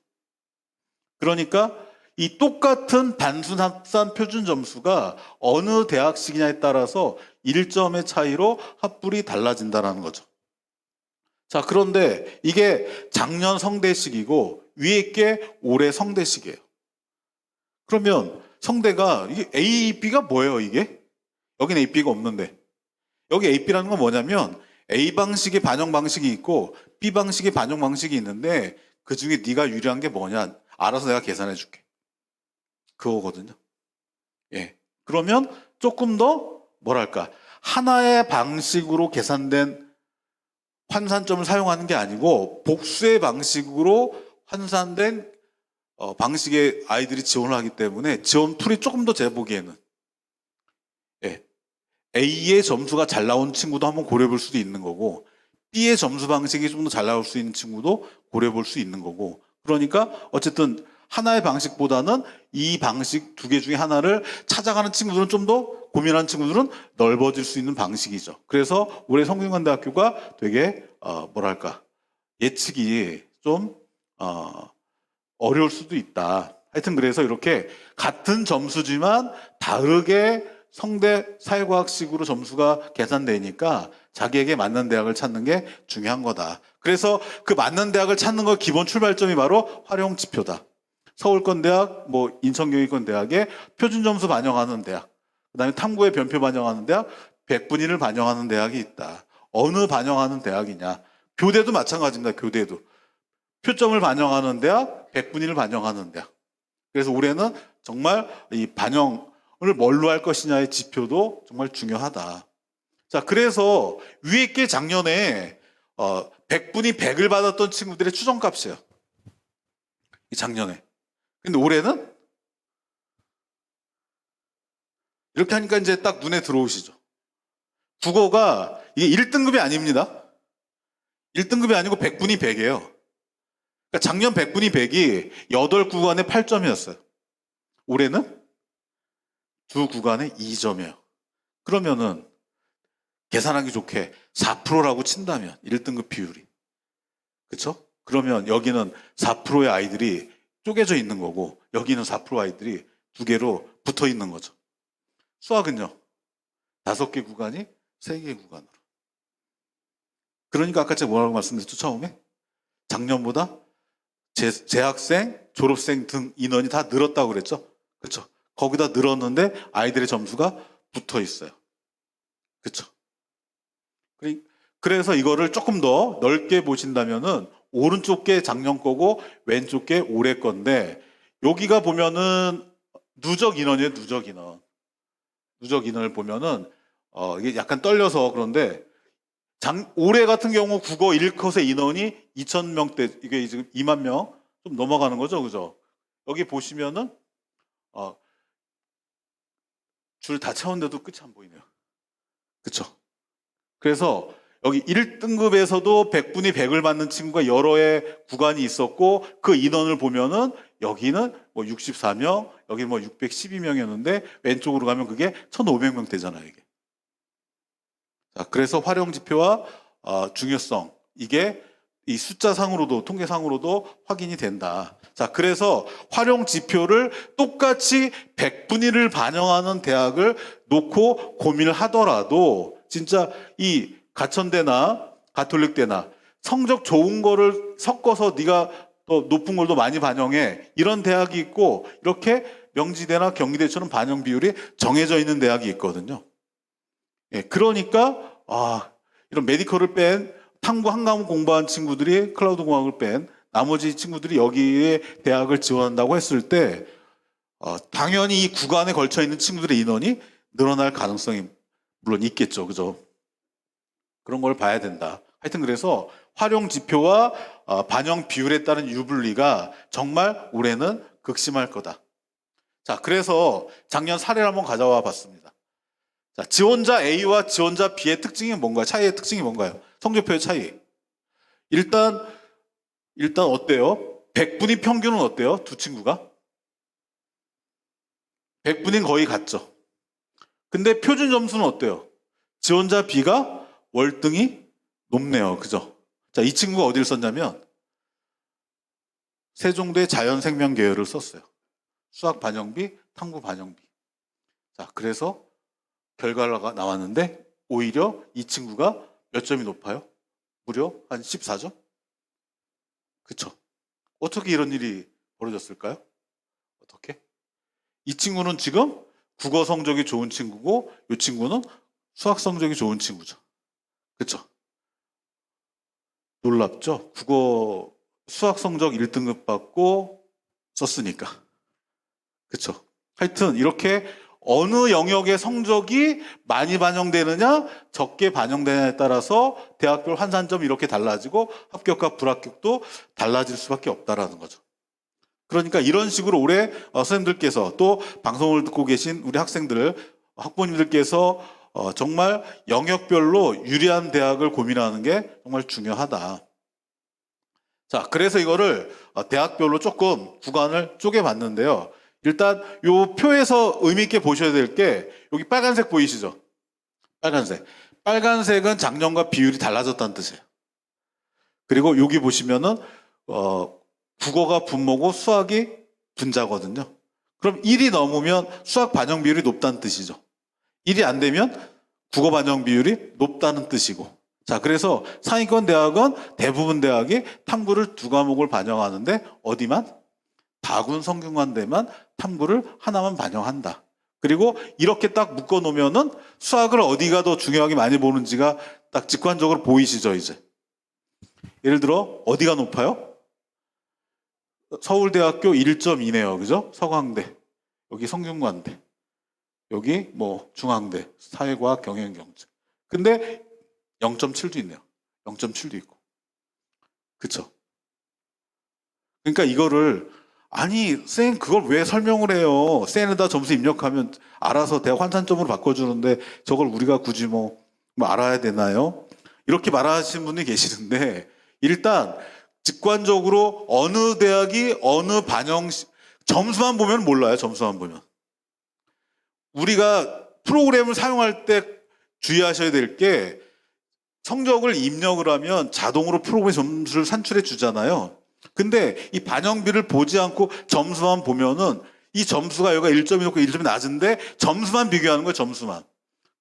그러니까 이 똑같은 단순 합산 표준 점수가 어느 대학식이냐에 따라서 1점의 차이로 합불이 달라진다는 거죠. 자, 그런데 이게 작년 성대식이고 위에 게 올해 성대식이에요. 그러면 성대가 이게 A, B가 뭐예요, 이게? 여긴 A, B가 없는데. 여기 A, B라는 건 뭐냐면 A 방식의 반영 방식이 있고 B 방식의 반영 방식이 있는데 그 중에 네가 유리한 게 뭐냐? 알아서 내가 계산해 줄게. 그거거든요. 예. 그러면 조금 더 뭐랄까? 하나의 방식으로 계산된 환산점을 사용하는 게 아니고 복수의 방식으로 환산된 방식의 아이들이 지원을 하기 때문에 지원 풀이 조금 더 제 보기에는 예. A의 점수가 잘 나온 친구도 한번 고려해 볼 수도 있는 거고 B의 점수 방식이 좀 더 잘 나올 수 있는 친구도 고려해 볼 수 있는 거고 그러니까 어쨌든 하나의 방식보다는 이 방식 두 개 중에 하나를 찾아가는 친구들은 좀 더 고민하는 친구들은 넓어질 수 있는 방식이죠. 그래서 올해 성균관대학교가 되게 뭐랄까 예측이 좀 어려울 수도 있다. 하여튼 그래서 이렇게 같은 점수지만 다르게 성대 사회과학식으로 점수가 계산되니까 자기에게 맞는 대학을 찾는 게 중요한 거다. 그래서 그 맞는 대학을 찾는 거 기본 출발점이 바로 활용지표다. 서울권대학, 뭐 인천경희권대학의 표준 점수 반영하는 대학, 그다음에 탐구의 변표 반영하는 대학, 백분위를 반영하는 대학이 있다. 어느 반영하는 대학이냐? 교대도 마찬가지입니다. 교대도 표점을 반영하는 대학, 백분위를 반영하는 대학. 그래서 올해는 정말 이 반영을 뭘로 할 것이냐의 지표도 정말 중요하다. 자, 그래서 위에 게 작년에 100분이 100을 받았던 친구들의 추정값이에요. 이 작년에. 근데 올해는 이렇게 하니까 이제 딱 눈에 들어오시죠. 국어가 이게 1등급이 아닙니다. 1등급이 아니고 100분이 100이에요. 그러니까 작년 100분이 100이 8구간에 8점이었어요. 올해는 두 구간에 2점이에요. 그러면은 계산하기 좋게 4%라고 친다면 1등급 비율이. 그렇죠? 그러면 여기는 4%의 아이들이 쪼개져 있는 거고 여기는 4% 아이들이 두 개로 붙어 있는 거죠. 수학은요. 5개 구간이 3개 구간으로. 그러니까 아까 제가 뭐라고 말씀드렸죠? 처음에? 작년보다 재학생, 졸업생 등 인원이 다 늘었다고 그랬죠? 그렇죠? 거기다 늘었는데 아이들의 점수가 붙어 있어요. 그렇죠? 그래서 이거를 조금 더 넓게 보신다면은 오른쪽 게 작년 거고 왼쪽 게 올해 건데 여기가 보면은 누적 인원이에요. 누적 인원. 누적 인원을 보면은 이게 약간 떨려서 그런데 올해 같은 경우 국어 1컷의 인원이 2,000명대 이게 지금 2만 명 좀 넘어가는 거죠. 그죠? 여기 보시면은 줄 다 채웠는데도 끝이 안 보이네요. 그렇죠? 그래서 여기 1등급에서도 100분이 100을 받는 친구가 여러 해 구간이 있었고 그 인원을 보면은 여기는 뭐 64명, 여기는 뭐 612명이었는데 왼쪽으로 가면 그게 1,500명 되잖아요, 이게. 자, 그래서 활용 지표와 중요성 이게 이 숫자상으로도 통계상으로도 확인이 된다. 자, 그래서 활용 지표를 똑같이 100분위를 반영하는 대학을 놓고 고민을 하더라도 진짜 이 가천대나 가톨릭대나 성적 좋은 거를 섞어서 네가 또 높은 걸 더 많이 반영해. 이런 대학이 있고 이렇게 명지대나 경희대처럼 반영 비율이 정해져 있는 대학이 있거든요. 예, 그러니까 이런 메디컬을 뺀 탐구 한 과목 공부한 친구들이 클라우드 공학을 뺀 나머지 친구들이 여기에 대학을 지원한다고 했을 때 당연히 이 구간에 걸쳐 있는 친구들의 인원이 늘어날 가능성이 물론 있겠죠. 그죠? 그런 걸 봐야 된다. 하여튼 그래서 활용 지표와 반영 비율에 따른 유불리가 정말 올해는 극심할 거다. 자, 그래서 작년 사례를 한번 가져와 봤습니다. 자, 지원자 A와 지원자 B의 특징이 뭔가요? 차이의 특징이 뭔가요? 성적표의 차이. 일단 어때요? 100분위 평균은 어때요? 두 친구가? 100분위는 거의 같죠. 근데 표준 점수는 어때요? 지원자 B가 월등히 높네요. 그죠? 자, 이 친구가 어디를 썼냐면 세종대 자연생명 계열을 썼어요. 수학 반영비, 탐구 반영비. 자, 그래서 결과가 나왔는데 오히려 이 친구가 몇 점이 높아요? 무려 한 14점? 그쵸? 어떻게 이런 일이 벌어졌을까요? 어떻게? 이 친구는 지금 국어 성적이 좋은 친구고 이 친구는 수학 성적이 좋은 친구죠. 그쵸? 놀랍죠? 국어 수학 성적 1등급 받고 썼으니까. 그쵸? 하여튼 이렇게 어느 영역의 성적이 많이 반영되느냐 적게 반영되느냐에 따라서 대학별 환산점이 이렇게 달라지고 합격과 불합격도 달라질 수밖에 없다라는 거죠. 그러니까 이런 식으로 올해 선생님들께서 또 방송을 듣고 계신 우리 학생들, 학부모님들께서 정말 영역별로 유리한 대학을 고민하는 게 정말 중요하다. 자, 그래서 이거를 대학별로 조금 구간을 쪼개봤는데요. 일단 요 표에서 의미 있게 보셔야 될 게 여기 빨간색 보이시죠? 빨간색. 빨간색은 작년과 비율이 달라졌다는 뜻이에요. 그리고 여기 보시면은 국어가 분모고 수학이 분자거든요. 그럼 1이 넘으면 수학 반영 비율이 높다는 뜻이죠. 1이 안 되면 국어 반영 비율이 높다는 뜻이고. 자, 그래서 상위권 대학은 대부분 대학이 탐구를 2과목을 반영하는데 어디만? 다군 성균관대만 탐구를 하나만 반영한다. 그리고 이렇게 딱 묶어 놓으면은 수학을 어디가 더 중요하게 많이 보는지가 딱 직관적으로 보이시죠, 이제. 예를 들어 어디가 높아요? 서울대학교 1.2네요. 그죠? 서강대. 여기 성균관대. 여기 뭐 중앙대, 사회과학 경영경제. 근데 0.7도 있네요. 0.7도 있고. 그쵸? 그러니까 이거를 아니 쌤 그걸 왜 설명을 해요? 쌤에다 점수 입력하면 알아서 대학 환산점으로 바꿔주는데 저걸 우리가 굳이 뭐 알아야 되나요? 이렇게 말하시는 분이 계시는데 일단 직관적으로 어느 대학이 어느 반영 점수만 보면 몰라요. 점수만 보면. 우리가 프로그램을 사용할 때 주의하셔야 될 게 성적을 입력을 하면 자동으로 프로그램 점수를 산출해 주잖아요. 근데 이 반영비를 보지 않고 점수만 보면은 이 점수가 여기가 1점이 높고 1점이 낮은데 점수만 비교하는 거예요. 점수만.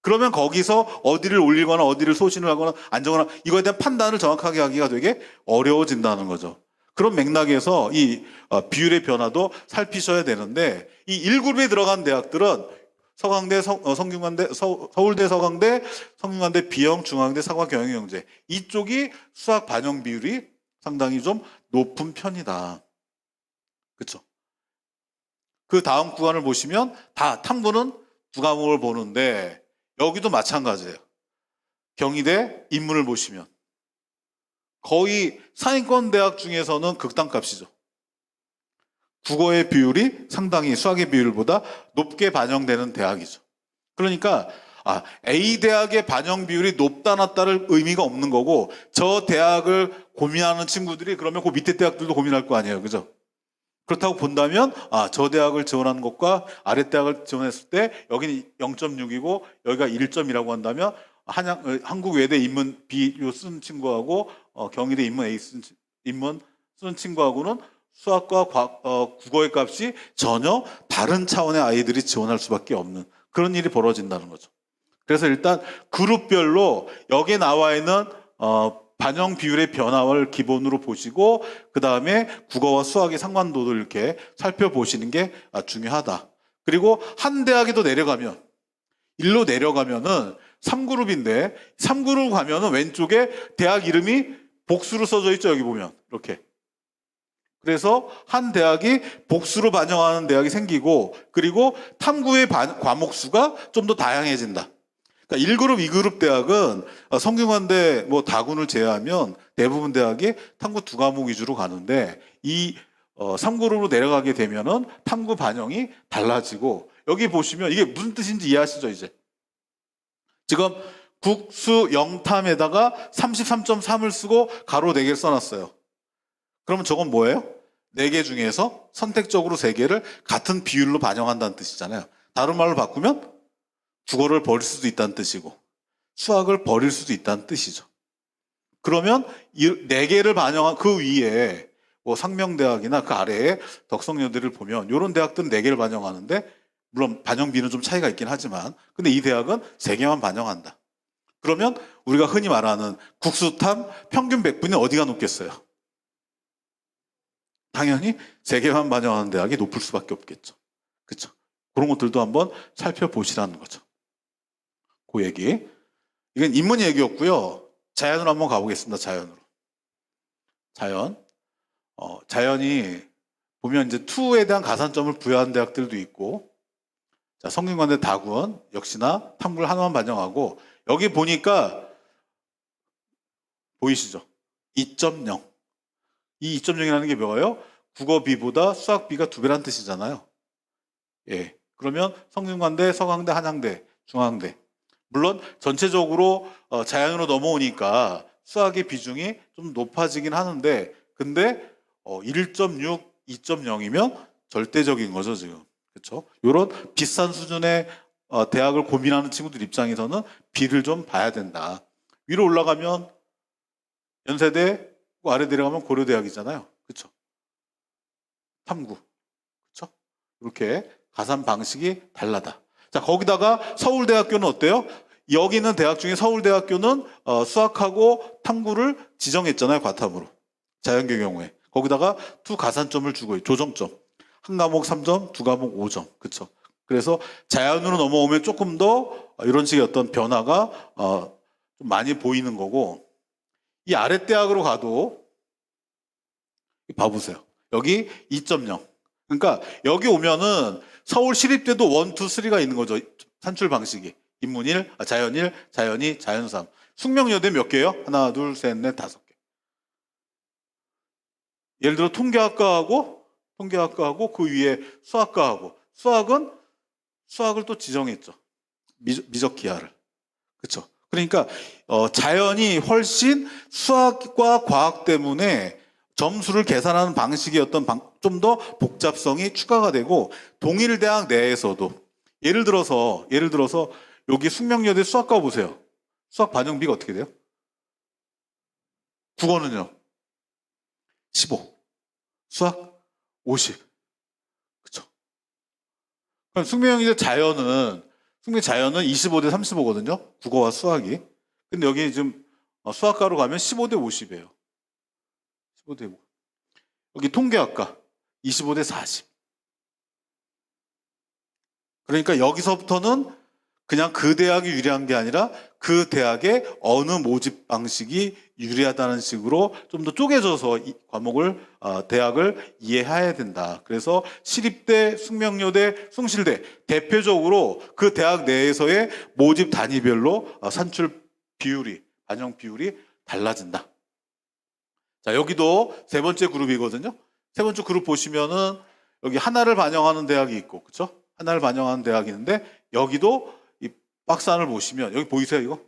그러면 거기서 어디를 올리거나 어디를 소신을 하거나 안 적거나 이거에 대한 판단을 정확하게 하기가 되게 어려워진다는 거죠. 그런 맥락에서 이 비율의 변화도 살피셔야 되는데 이 1그룹에 들어간 대학들은 서강대, 성균관대, 서울대 서강대, 성균관대 비영, 중앙대 사과 경영경제 이쪽이 수학 반영 비율이 상당히 좀 높은 편이다. 그렇죠? 그 다음 구간을 보시면 다 탐구는 2과목을 보는데 여기도 마찬가지예요. 경희대 인문을 보시면 거의 상위권 대학 중에서는 극단값이죠. 국어의 비율이 상당히 수학의 비율보다 높게 반영되는 대학이죠. 그러니까 A 대학의 반영 비율이 높다 낮다를 의미가 없는 거고 저 대학을 고민하는 친구들이 그러면 그 밑에 대학들도 고민할 거 아니에요. 그죠? 그렇다고 본다면 저 대학을 지원하는 것과 아래 대학을 지원했을 때 여기는 0.6이고 여기가 1점이라고 한다면 한국외대 인문 B로 쓴 친구하고 경희대 인문 A 인문 쓴 친구하고는 수학과 국어의 값이 전혀 다른 차원의 아이들이 지원할 수밖에 없는 그런 일이 벌어진다는 거죠. 그래서 일단 그룹별로 여기에 나와 있는 반영 비율의 변화를 기본으로 보시고 그 다음에 국어와 수학의 상관도를 이렇게 살펴보시는 게 중요하다. 그리고 한 대학이 더 내려가면 일로 내려가면은 3그룹인데 3그룹 가면은 왼쪽에 대학 이름이 복수로 써져 있죠. 여기 보면 이렇게. 그래서 한 대학이 복수로 반영하는 대학이 생기고 그리고 탐구의 과목 수가 좀 더 다양해진다. 그러니까 1그룹, 2그룹 대학은 성균관대 뭐 다군을 제외하면 대부분 대학이 탐구 2과목 위주로 가는데 이 3그룹으로 내려가게 되면은 탐구 반영이 달라지고 여기 보시면 이게 무슨 뜻인지 이해하시죠, 이제? 지금 국수 영탐에다가 33.3을 쓰고 가로 4개를 써놨어요. 그러면 저건 뭐예요? 4개 중에서 선택적으로 3개를 같은 비율로 반영한다는 뜻이잖아요. 다른 말로 바꾸면 국어를 버릴 수도 있다는 뜻이고 수학을 버릴 수도 있다는 뜻이죠. 그러면 이 4개를 반영한 그 위에 뭐 상명대학이나 그 아래에 덕성여대를 보면 이런 대학들은 4개를 반영하는데 물론 반영비는 좀 차이가 있긴 하지만 근데 이 대학은 3개만 반영한다. 그러면 우리가 흔히 말하는 국수탐 평균 100분이 어디가 높겠어요? 당연히 3개만 반영하는 대학이 높을 수밖에 없겠죠. 그렇죠? 그런 것들도 한번 살펴보시라는 거죠. 그 얘기. 이건 인문 얘기였고요. 자연으로 한번 가보겠습니다. 자연으로. 자연. 자연이 보면 이제 투에 대한 가산점을 부여한 대학들도 있고, 자, 성균관대 다군 역시나 탐구를 하나만 반영하고, 여기 보니까 보이시죠? 2.0. 이 2.0이라는 게 뭐예요? 국어비보다 수학비가 2배라는 뜻이잖아요. 예. 그러면 성균관대, 서강대, 한양대, 중앙대. 물론 전체적으로 자연으로 넘어오니까 수학의 비중이 좀 높아지긴 하는데 근데 1.6, 2.0이면 절대적인 거죠 지금. 그렇죠? 이런 비싼 수준의 대학을 고민하는 친구들 입장에서는 비를 좀 봐야 된다. 위로 올라가면 연세대, 아래 내려가면 고려대학이잖아요. 그렇죠? 탐구. 그렇죠? 이렇게 가산 방식이 달라다. 자, 거기다가 서울대학교는 어때요? 여기 있는 대학 중에 서울대학교는 수학하고 탐구를 지정했잖아요, 과탐으로. 자연계 경우에. 거기다가 투 가산점을 주고 조정점. 한 과목 3점, 두 과목 5점. 그렇죠? 그래서 자연으로 넘어오면 조금 더 이런 식의 어떤 변화가 좀 많이 보이는 거고 이 아래 대학으로 가도 봐보세요. 여기 2.0. 그러니까 여기 오면은 서울 시립대도 1, 2, 3가 있는 거죠. 산출 방식이. 인문 1, 자연 1, 자연 2, 자연 3. 숙명여대 몇 개예요? 하나, 둘, 셋, 넷, 5개. 예를 들어 통계학과하고 그 위에 수학과하고 수학을 또 지정했죠. 미적 기하를. 그렇죠? 그러니까 자연이 훨씬 수학과 과학 때문에 점수를 계산하는 방식의 어떤 좀 더 복잡성이 추가가 되고 동일 대학 내에서도 예를 들어서 여기 숙명여대 수학과 보세요. 수학 반영비가 어떻게 돼요? 국어는요? 15. 수학 50. 그렇죠? 그럼 숙명여대 자연은 25대 35거든요. 국어와 수학이. 근데 여기 지금 수학과로 가면 15대 50이에요. 15대 5. 여기 통계학과 25대 40. 그러니까 여기서부터는 그냥 그 대학이 유리한 게 아니라 그 대학의 어느 모집 방식이 유리하다는 식으로 좀 더 쪼개져서 이 과목을 대학을 이해해야 된다. 그래서 시립대, 숙명여대, 숭실대 대표적으로 그 대학 내에서의 모집 단위별로 산출 비율이 반영 비율이 달라진다. 자, 여기도 세 번째 그룹이거든요. 세 번째 그룹 보시면은 여기 하나를 반영하는 대학이 있고, 그렇죠? 하나를 반영하는 대학이 있는데 여기도 이 박스 안을 보시면 여기 보이세요, 이거?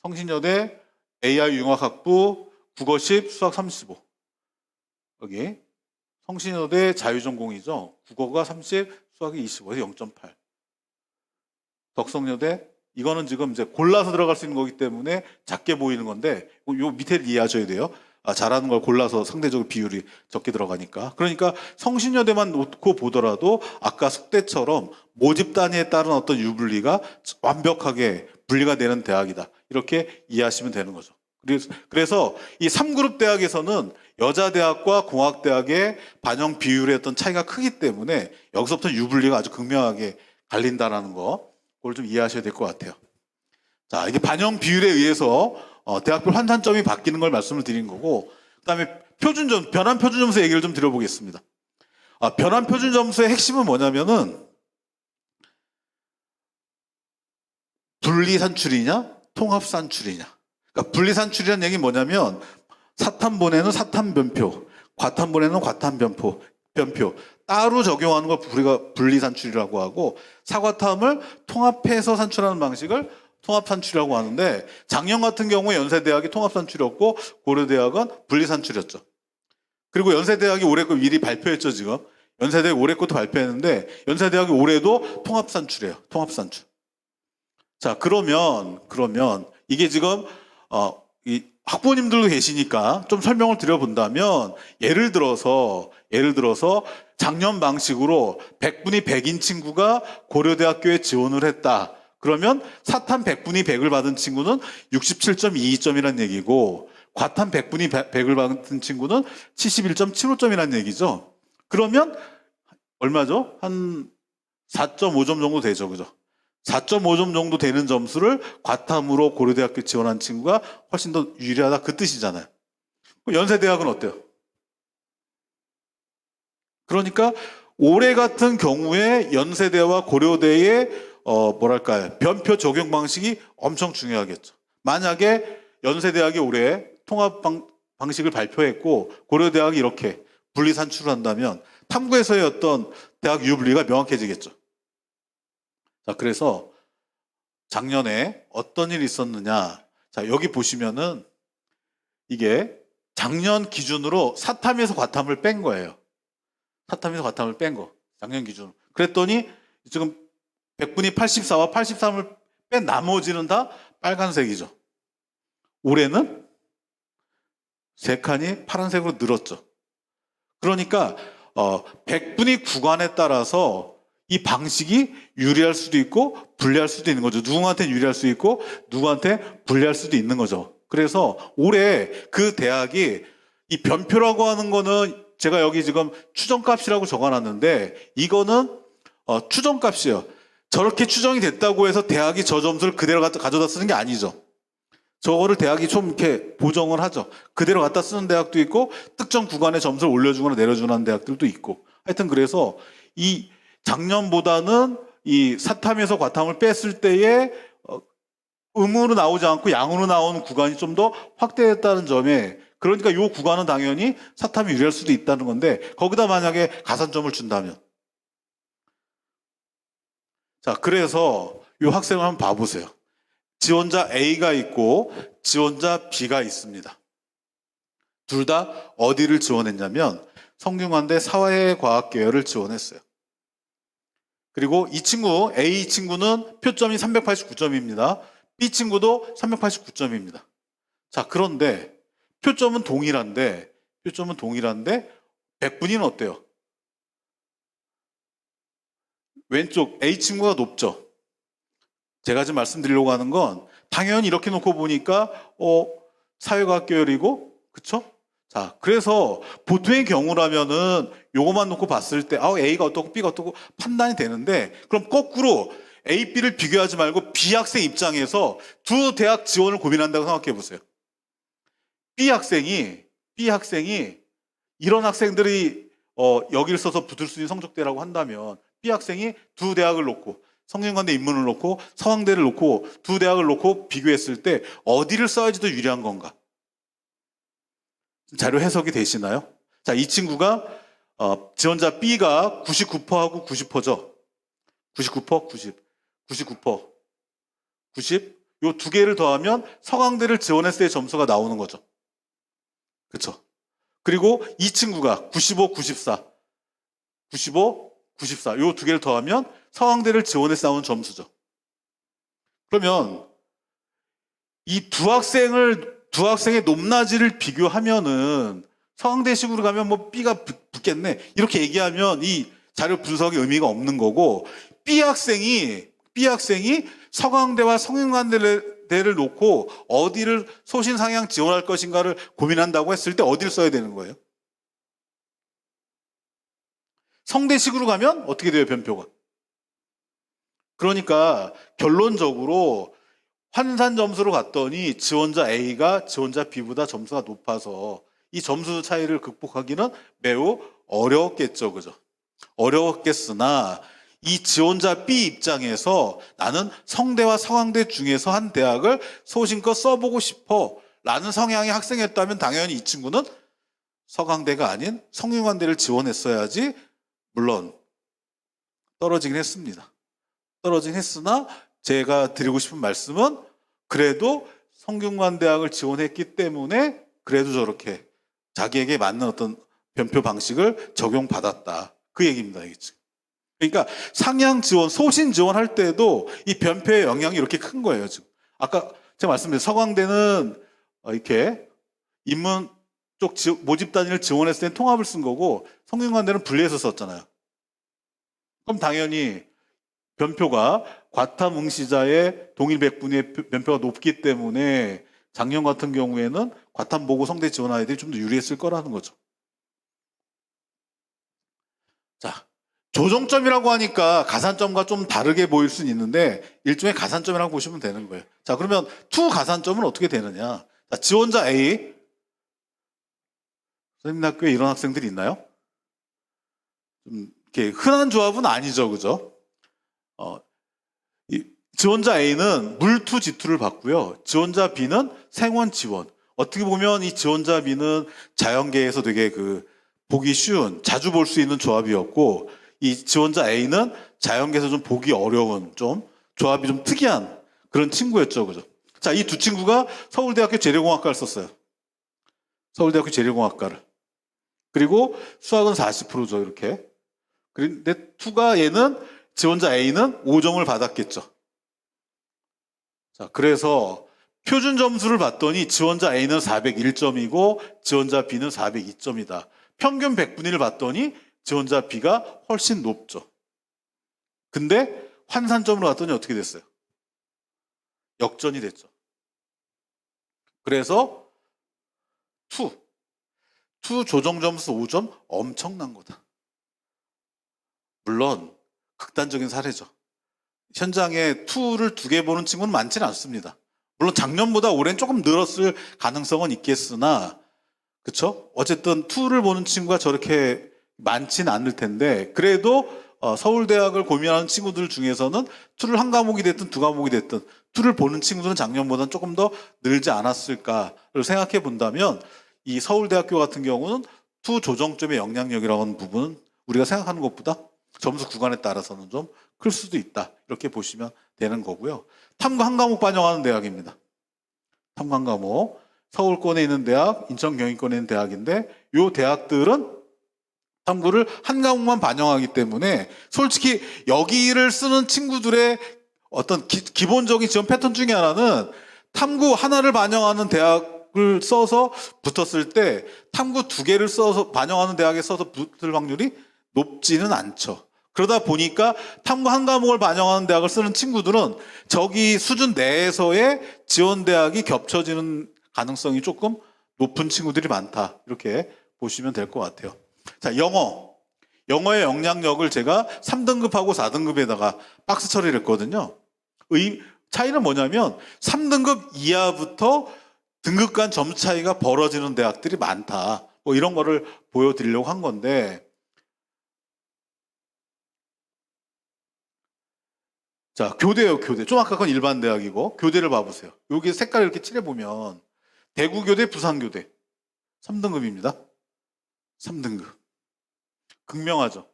성신여대 AI 융합학부 국어 10, 수학 35. 여기 성신여대 자유전공이죠. 국어가 30, 수학이 25에서 0.8. 덕성여대 이거는 지금 이제 골라서 들어갈 수 있는 거기 때문에 작게 보이는 건데 요 밑에를 이해하셔야 돼요. 잘하는 걸 골라서 상대적으로 비율이 적게 들어가니까. 그러니까 성신여대만 놓고 보더라도 아까 숙대처럼 모집 단위에 따른 어떤 유분리가 완벽하게 분리가 되는 대학이다. 이렇게 이해하시면 되는 거죠. 그래서 이 3그룹 대학에서는 여자대학과 공학대학의 반영 비율의 어떤 차이가 크기 때문에 여기서부터 유불리가 아주 극명하게 갈린다는 거, 그걸 좀 이해하셔야 될 것 같아요. 자, 이게 반영 비율에 의해서 대학별 환산점이 바뀌는 걸 말씀을 드린 거고, 그 다음에 변환 표준 점수 얘기를 좀 드려보겠습니다. 변환 표준 점수의 핵심은 뭐냐면은 분리 산출이냐, 통합 산출이냐. 그러니까 분리 산출이라는 얘기는 뭐냐면 사탄본에는 사탄 변표, 과탄본에는 과탄 변표 따로 적용하는 걸 우리가 분리 산출이라고 하고, 사과탐을 통합해서 산출하는 방식을 통합 산출이라고 하는데, 작년 같은 경우에 연세대학이 통합 산출이었고 고려대학은 분리 산출이었죠. 그리고 연세대학이 올해 거 미리 발표했죠. 지금 연세대학 올해 것도 발표했는데 연세대학이 올해도 통합 산출이에요. 통합 산출. 자, 그러면 이게 지금 이 학부모님들도 계시니까 좀 설명을 드려본다면, 예를 들어서 작년 방식으로 100분이 100인 친구가 고려대학교에 지원을 했다. 그러면 사탄 100분이 100을 받은 친구는 67.22점이라는 얘기고, 과탄 100분이 100을 받은 친구는 71.75점이라는 얘기죠. 그러면 얼마죠? 한 4.5점 정도 되죠. 그죠? 4.5점 정도 되는 점수를 과탐으로 고려대학교 지원한 친구가 훨씬 더 유리하다, 그 뜻이잖아요. 연세대학은 어때요? 그러니까 올해 같은 경우에 연세대와 고려대의 변표 적용 방식이 엄청 중요하겠죠. 만약에 연세대학이 올해 통합 방식을 발표했고 고려대학이 이렇게 분리 산출을 한다면 탐구에서의 어떤 대학 유불리가 명확해지겠죠. 자, 그래서 작년에 어떤 일이 있었느냐. 자, 여기 보시면은 이게 작년 기준으로 사탐에서 과탐을 뺀 거예요. 사탐에서 과탐을 뺀 거. 작년 기준. 그랬더니 지금 100분이 84와 83을 뺀 나머지는 다 빨간색이죠. 올해는 3칸이 파란색으로 늘었죠. 그러니까 100분위 구간에 따라서 이 방식이 유리할 수도 있고 불리할 수도 있는 거죠. 누구한테 유리할 수 있고 누구한테 불리할 수도 있는 거죠. 그래서 올해 그 대학이 이 변표라고 하는 거는 제가 여기 지금 추정값이라고 적어놨는데, 이거는 추정값이에요. 저렇게 추정이 됐다고 해서 대학이 저 점수를 그대로 가져다 쓰는 게 아니죠. 저거를 대학이 좀 이렇게 보정을 하죠. 그대로 갖다 쓰는 대학도 있고 특정 구간에 점수를 올려주거나 내려주는 대학들도 있고. 하여튼 그래서 이 작년보다는 이 사탐에서 과탐을 뺐을 때에 음으로 나오지 않고 양으로 나오는 구간이 좀 더 확대했다는 점에, 그러니까 이 구간은 당연히 사탐이 유리할 수도 있다는 건데, 거기다 만약에 가산점을 준다면, 자, 그래서 이 학생을 한번 봐보세요. 지원자 A가 있고 지원자 B가 있습니다. 둘 다 어디를 지원했냐면 성균관대 사회과학계열을 지원했어요. 그리고 이 친구, A 친구는 표점이 389점입니다. B 친구도 389점입니다. 자, 그런데 표점은 동일한데 100분위는 어때요? 왼쪽 A 친구가 높죠. 제가 지금 말씀드리려고 하는 건 당연히 이렇게 놓고 보니까 사회과학 계열이고, 그쵸? 자, 그래서 보통의 경우라면은 요것만 놓고 봤을 때 A가 어떻고 B가 어떻고 판단이 되는데, 그럼 거꾸로 A, B를 비교하지 말고 B 학생 입장에서 두 대학 지원을 고민한다고 생각해 보세요. B 학생이 이런 학생들이 여기를 써서 붙을 수 있는 성적대라고 한다면 B 학생이 두 대학을 놓고 성균관대 인문을 놓고 서강대를 놓고 두 대학을 놓고 비교했을 때 어디를 써야지 더 유리한 건가? 자료 해석이 되시나요? 자, 이 친구가 지원자 B가 99%하고 90%죠. 99%, 90 요 두 개를 더하면 서강대를 지원했을 때 점수가 나오는 거죠. 그렇죠? 그리고 이 친구가 95, 94 요 두 개를 더하면 서강대를 지원해서 나오는 점수죠. 그러면 이 두 학생의 높낮이를 비교하면은 서강대식으로 가면 뭐 B가 붙겠네 이렇게 얘기하면 이 자료 분석의 의미가 없는 거고, B 학생이 서강대와 성균관대를 성대를 놓고 어디를 소신 상향 지원할 것인가를 고민한다고 했을 때 어디를 써야 되는 거예요? 성대식으로 가면 어떻게 돼요, 변표가? 그러니까 결론적으로 환산 점수로 갔더니 지원자 A가 지원자 B보다 점수가 높아서 이 점수 차이를 극복하기는 매우 어려웠겠죠, 그죠? 어려웠겠으나 이 지원자 B 입장에서 나는 성대와 서강대 중에서 한 대학을 소신껏 써보고 싶어 라는 성향의 학생이었다면 당연히 이 친구는 서강대가 아닌 성균관대를 지원했어야지. 물론 떨어지긴 했습니다. 떨어지긴 했으나 제가 드리고 싶은 말씀은 그래도 성균관대학을 지원했기 때문에 그래도 저렇게 자기에게 맞는 어떤 변표 방식을 적용받았다. 그 얘기입니다. 이게 지금. 그러니까 상향 지원, 소신 지원할 때도 이 변표의 영향이 이렇게 큰 거예요. 지금. 아까 제가 말씀드린 서강대는 이렇게 인문 쪽 모집 단위를 지원했을 때는 통합을 쓴 거고 성균관대는 분리해서 썼잖아요. 그럼 당연히 변표가 과탐 응시자의 동일 백분위의 변표가 높기 때문에 작년 같은 경우에는 과탐 보고 성대 지원 아이들이 좀 더 유리했을 거라는 거죠. 자, 조정점이라고 하니까 가산점과 좀 다르게 보일 수는 있는데 일종의 가산점이라고 보시면 되는 거예요. 자, 그러면 투 가산점은 어떻게 되느냐? 자, 지원자 A. 선생님 학교에 이런 학생들이 있나요? 좀 이렇게 흔한 조합은 아니죠, 그죠? 이 지원자 A는 물투 지투를 받고요. 지원자 B는 생원 지원. 어떻게 보면 이 지원자 B는 자연계에서 되게 보기 쉬운, 자주 볼 수 있는 조합이었고, 이 지원자 A는 자연계에서 좀 보기 어려운, 좀 조합이 좀 특이한 그런 친구였죠, 그죠? 자, 이 두 친구가 서울대학교 재료공학과를 썼어요. 서울대학교 재료공학과를. 그리고 수학은 40%죠, 이렇게. 그런데 투가 얘는 지원자 A는 5점을 받았겠죠. 자, 그래서 표준 점수를 봤더니 지원자 A는 401점이고 지원자 B는 402점이다. 평균 100분위를 봤더니 지원자 B가 훨씬 높죠. 근데 환산점으로 봤더니 어떻게 됐어요? 역전이 됐죠. 그래서 투 조정 점수 5점 엄청난 거다. 물론 극단적인 사례죠. 현장에 투를 2개 보는 친구는 많지는 않습니다. 물론 작년보다 올해는 조금 늘었을 가능성은 있겠으나, 그쵸? 어쨌든 투를 보는 친구가 저렇게 많지는 않을 텐데, 그래도 서울대학을 고민하는 친구들 중에서는 투를 한 과목이 됐든 두 과목이 됐든 투를 보는 친구들은 작년보다는 조금 더 늘지 않았을까를 생각해 본다면, 이 서울대학교 같은 경우는 투 조정점의 영향력이라고 하는 부분은 우리가 생각하는 것보다 점수 구간에 따라서는 좀 클 수도 있다. 이렇게 보시면 되는 거고요. 탐구 한 과목 반영하는 대학입니다. 탐구 한 과목. 서울권에 있는 대학, 인천 경희권에 있는 대학인데 이 대학들은 탐구를 한 과목만 반영하기 때문에 솔직히 여기를 쓰는 친구들의 어떤 기본적인 지원 패턴 중에 하나는 탐구 하나를 반영하는 대학을 써서 붙었을 때 탐구 2개를 써서 반영하는 대학에 써서 붙을 확률이 높지는 않죠. 그러다 보니까 탐구 한 과목을 반영하는 대학을 쓰는 친구들은 저기 수준 내에서의 지원 대학이 겹쳐지는 가능성이 조금 높은 친구들이 많다. 이렇게 보시면 될 것 같아요. 자, 영어의 영향력을 제가 3등급하고 4등급에다가 박스 처리를 했거든요. 차이는 뭐냐면 3등급 이하부터 등급 간 점수 차이가 벌어지는 대학들이 많다. 뭐 이런 거를 보여드리려고 한 건데, 자, 교대예요, 교대. 좀 아까 건 일반 대학이고, 교대를 봐보세요. 여기 색깔 이렇게 칠해보면, 대구교대, 부산교대. 3등급입니다. 3등급. 극명하죠.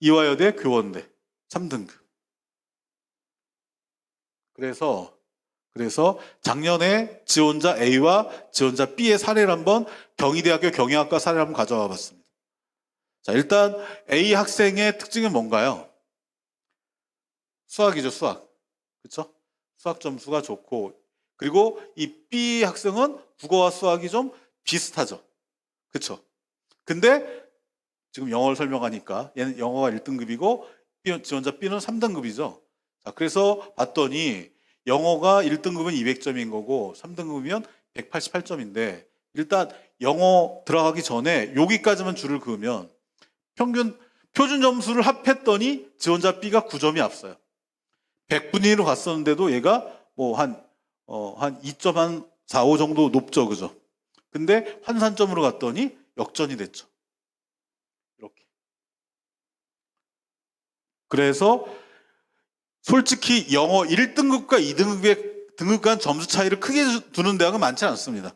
이화여대, 교원대. 3등급. 그래서 작년에 지원자 A와 지원자 B의 사례를 한번 경희대학교 경영학과 사례를 한번 가져와 봤습니다. 자, 일단 A 학생의 특징은 뭔가요? 수학이죠, 수학. 그렇죠? 수학 점수가 좋고, 그리고 이 B 학생은 국어와 수학이 좀 비슷하죠. 그렇죠? 근데 지금 영어를 설명하니까 얘는 영어가 1등급이고 지원자 B는 3등급이죠. 자, 그래서 봤더니 영어가 1등급은 200점인 거고 3등급이면 188점인데 일단 영어 들어가기 전에 여기까지만 줄을 그으면 평균 표준 점수를 합했더니 지원자 B가 9점이 앞서요. 100분의 1로 갔었는데도 얘가 뭐 한 2.45 정도 높죠, 그죠? 근데 환산점으로 갔더니 역전이 됐죠. 이렇게. 그래서 솔직히 영어 1등급과 2등급의 등급 간 점수 차이를 크게 두는 대학은 많지 않습니다.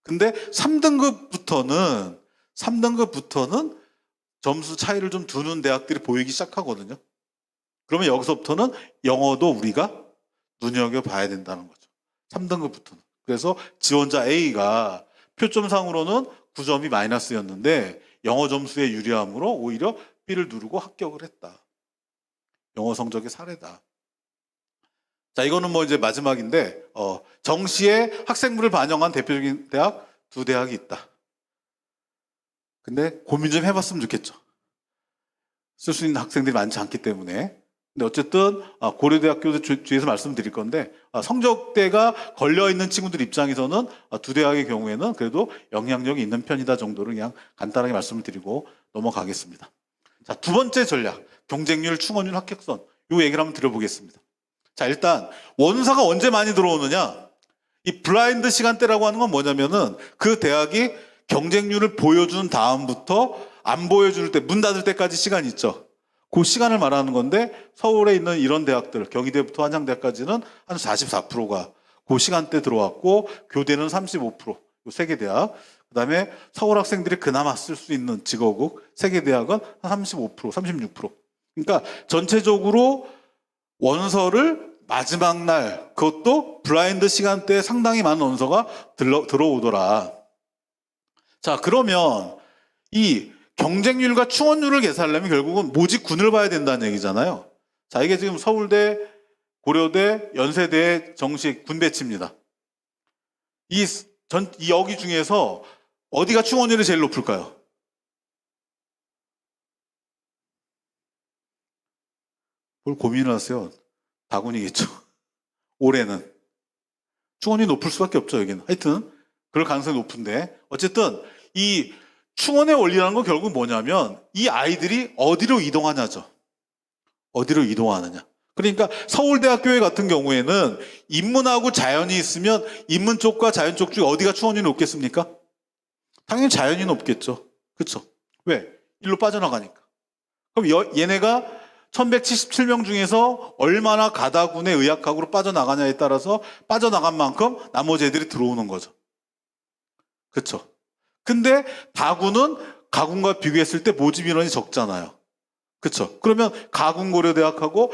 근데 3등급부터는 점수 차이를 좀 두는 대학들이 보이기 시작하거든요. 그러면 여기서부터는 영어도 우리가 눈여겨봐야 된다는 거죠. 3등급부터는. 그래서 지원자 A가 표점상으로는 9점이 마이너스였는데 영어 점수의 유리함으로 오히려 B를 누르고 합격을 했다. 영어 성적의 사례다. 자, 이거는 뭐 이제 마지막인데 정시에 학생부를 반영한 대표적인 대학 두 대학이 있다. 근데 고민 좀 해봤으면 좋겠죠. 쓸 수 있는 학생들이 많지 않기 때문에. 근데 어쨌든 고려대학교도 뒤에서 말씀드릴 건데 성적대가 걸려있는 친구들 입장에서는 두 대학의 경우에는 그래도 영향력이 있는 편이다 정도를 그냥 간단하게 말씀을 드리고 넘어가겠습니다. 자, 두 번째 전략, 경쟁률, 충원율, 합격선. 이 얘기를 한번 드려보겠습니다. 자, 일단 원서가 언제 많이 들어오느냐, 이 블라인드 시간대라고 하는 건 뭐냐면은 그 대학이 경쟁률을 보여준 다음부터 안 보여줄 때, 문 닫을 때까지 시간이 있죠. 그 시간을 말하는 건데 서울에 있는 이런 대학들, 경희대부터 한양대까지는 한 44%가 그 시간대 들어왔고 교대는 35%, 요 세 개 대학. 그다음에 서울 학생들이 그나마 쓸 수 있는 직업국 세 개 대학은 한 35%, 36%. 그러니까 전체적으로 원서를 마지막 날, 그것도 블라인드 시간대에 상당히 많은 원서가 들어오더라. 자, 그러면 이 경쟁률과 충원률을 계산하려면 결국은 모집군을 봐야 된다는 얘기잖아요. 자, 이게 지금 서울대, 고려대, 연세대의 정식 군 배치입니다. 여기 중에서 어디가 충원율이 제일 높을까요? 뭘 고민을 하세요? 다군이겠죠. 올해는. 충원이 높을 수밖에 없죠, 여기는. 하여튼, 그럴 가능성이 높은데. 어쨌든, 이 충원의 원리라는 건 결국 뭐냐면, 이 아이들이 어디로 이동하냐죠. 어디로 이동하느냐. 그러니까 서울대학교 같은 경우에는 인문하고 자연이 있으면 인문 쪽과 자연 쪽 중에 어디가 충원이 높겠습니까? 당연히 자연이 높겠죠. 그렇죠? 왜? 일로 빠져나가니까. 그럼 얘네가 1177명 중에서 얼마나 가다군의 의학학으로 빠져나가냐에 따라서 빠져나간 만큼 나머지 애들이 들어오는 거죠. 그렇죠? 근데 다군은 가군과 비교했을 때 모집 인원이 적잖아요. 그렇죠? 그러면 가군고려대학하고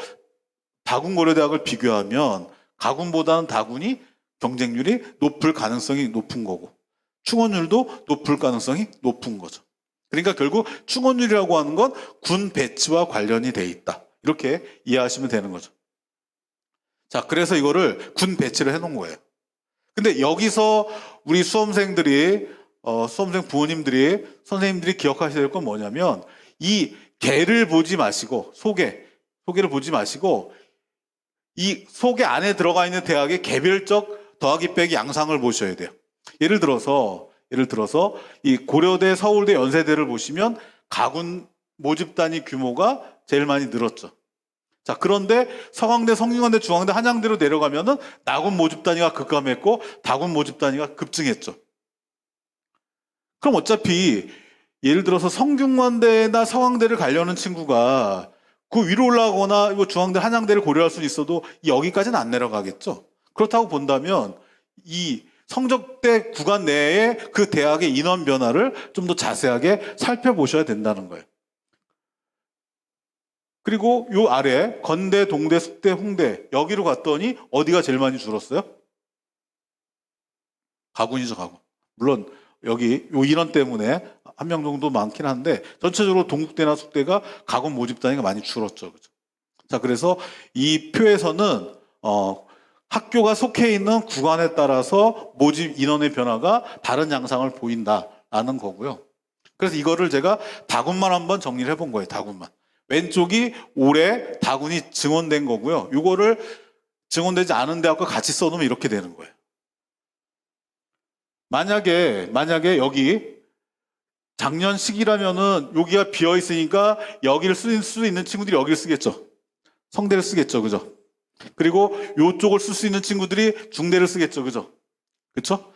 다군고려대학을 비교하면 가군보다는 다군이 경쟁률이 높을 가능성이 높은 거고 충원율도 높을 가능성이 높은 거죠. 그러니까 결국 충원율이라고 하는 건 군 배치와 관련이 돼 있다. 이렇게 이해하시면 되는 거죠. 자, 그래서 이거를 군 배치를 해놓은 거예요. 근데 여기서 우리 수험생 부모님들이, 선생님들이 기억하셔야 될 건 뭐냐면 이 개를 보지 마시고 소개를 보지 마시고 이 소개 안에 들어가 있는 대학의 개별적 더하기 빼기 양상을 보셔야 돼요. 예를 들어서 이 고려대, 서울대, 연세대를 보시면 가군 모집 단위 규모가 제일 많이 늘었죠. 자, 그런데 서강대, 성균관대, 중앙대, 한양대로 내려가면은 나군 모집 단위가 급감했고 다군 모집 단위가 급증했죠. 그럼 어차피 예를 들어서 성균관대나 서강대를 가려는 친구가 그 위로 올라가거나 중앙대, 한양대를 고려할 수는 있어도 여기까지는 안 내려가겠죠. 그렇다고 본다면 이 성적대 구간 내에 그 대학의 인원 변화를 좀 더 자세하게 살펴보셔야 된다는 거예요. 그리고 요 아래 건대, 동대, 숙대, 홍대 여기로 갔더니 어디가 제일 많이 줄었어요? 가군이죠, 가군. 물론 여기 요 인원 때문에 한 명 정도 많긴 한데 전체적으로 동국대나 숙대가 가군 모집 단위가 많이 줄었죠. 그죠? 자, 그래서 이 표에서는 학교가 속해 있는 구간에 따라서 모집 인원의 변화가 다른 양상을 보인다라는 거고요. 그래서 이거를 제가 다군만 한번 정리를 해본 거예요. 다군만. 왼쪽이 올해 다군이 증원된 거고요. 이거를 증원되지 않은 대학과 같이 써놓으면 이렇게 되는 거예요. 만약에 여기 작년 시기라면은 여기가 비어 있으니까 여기를 쓸 수 있는 친구들이 여기를 쓰겠죠. 성대를 쓰겠죠. 그죠? 그리고 요쪽을 쓸 수 있는 친구들이 중대를 쓰겠죠. 그죠? 그쵸?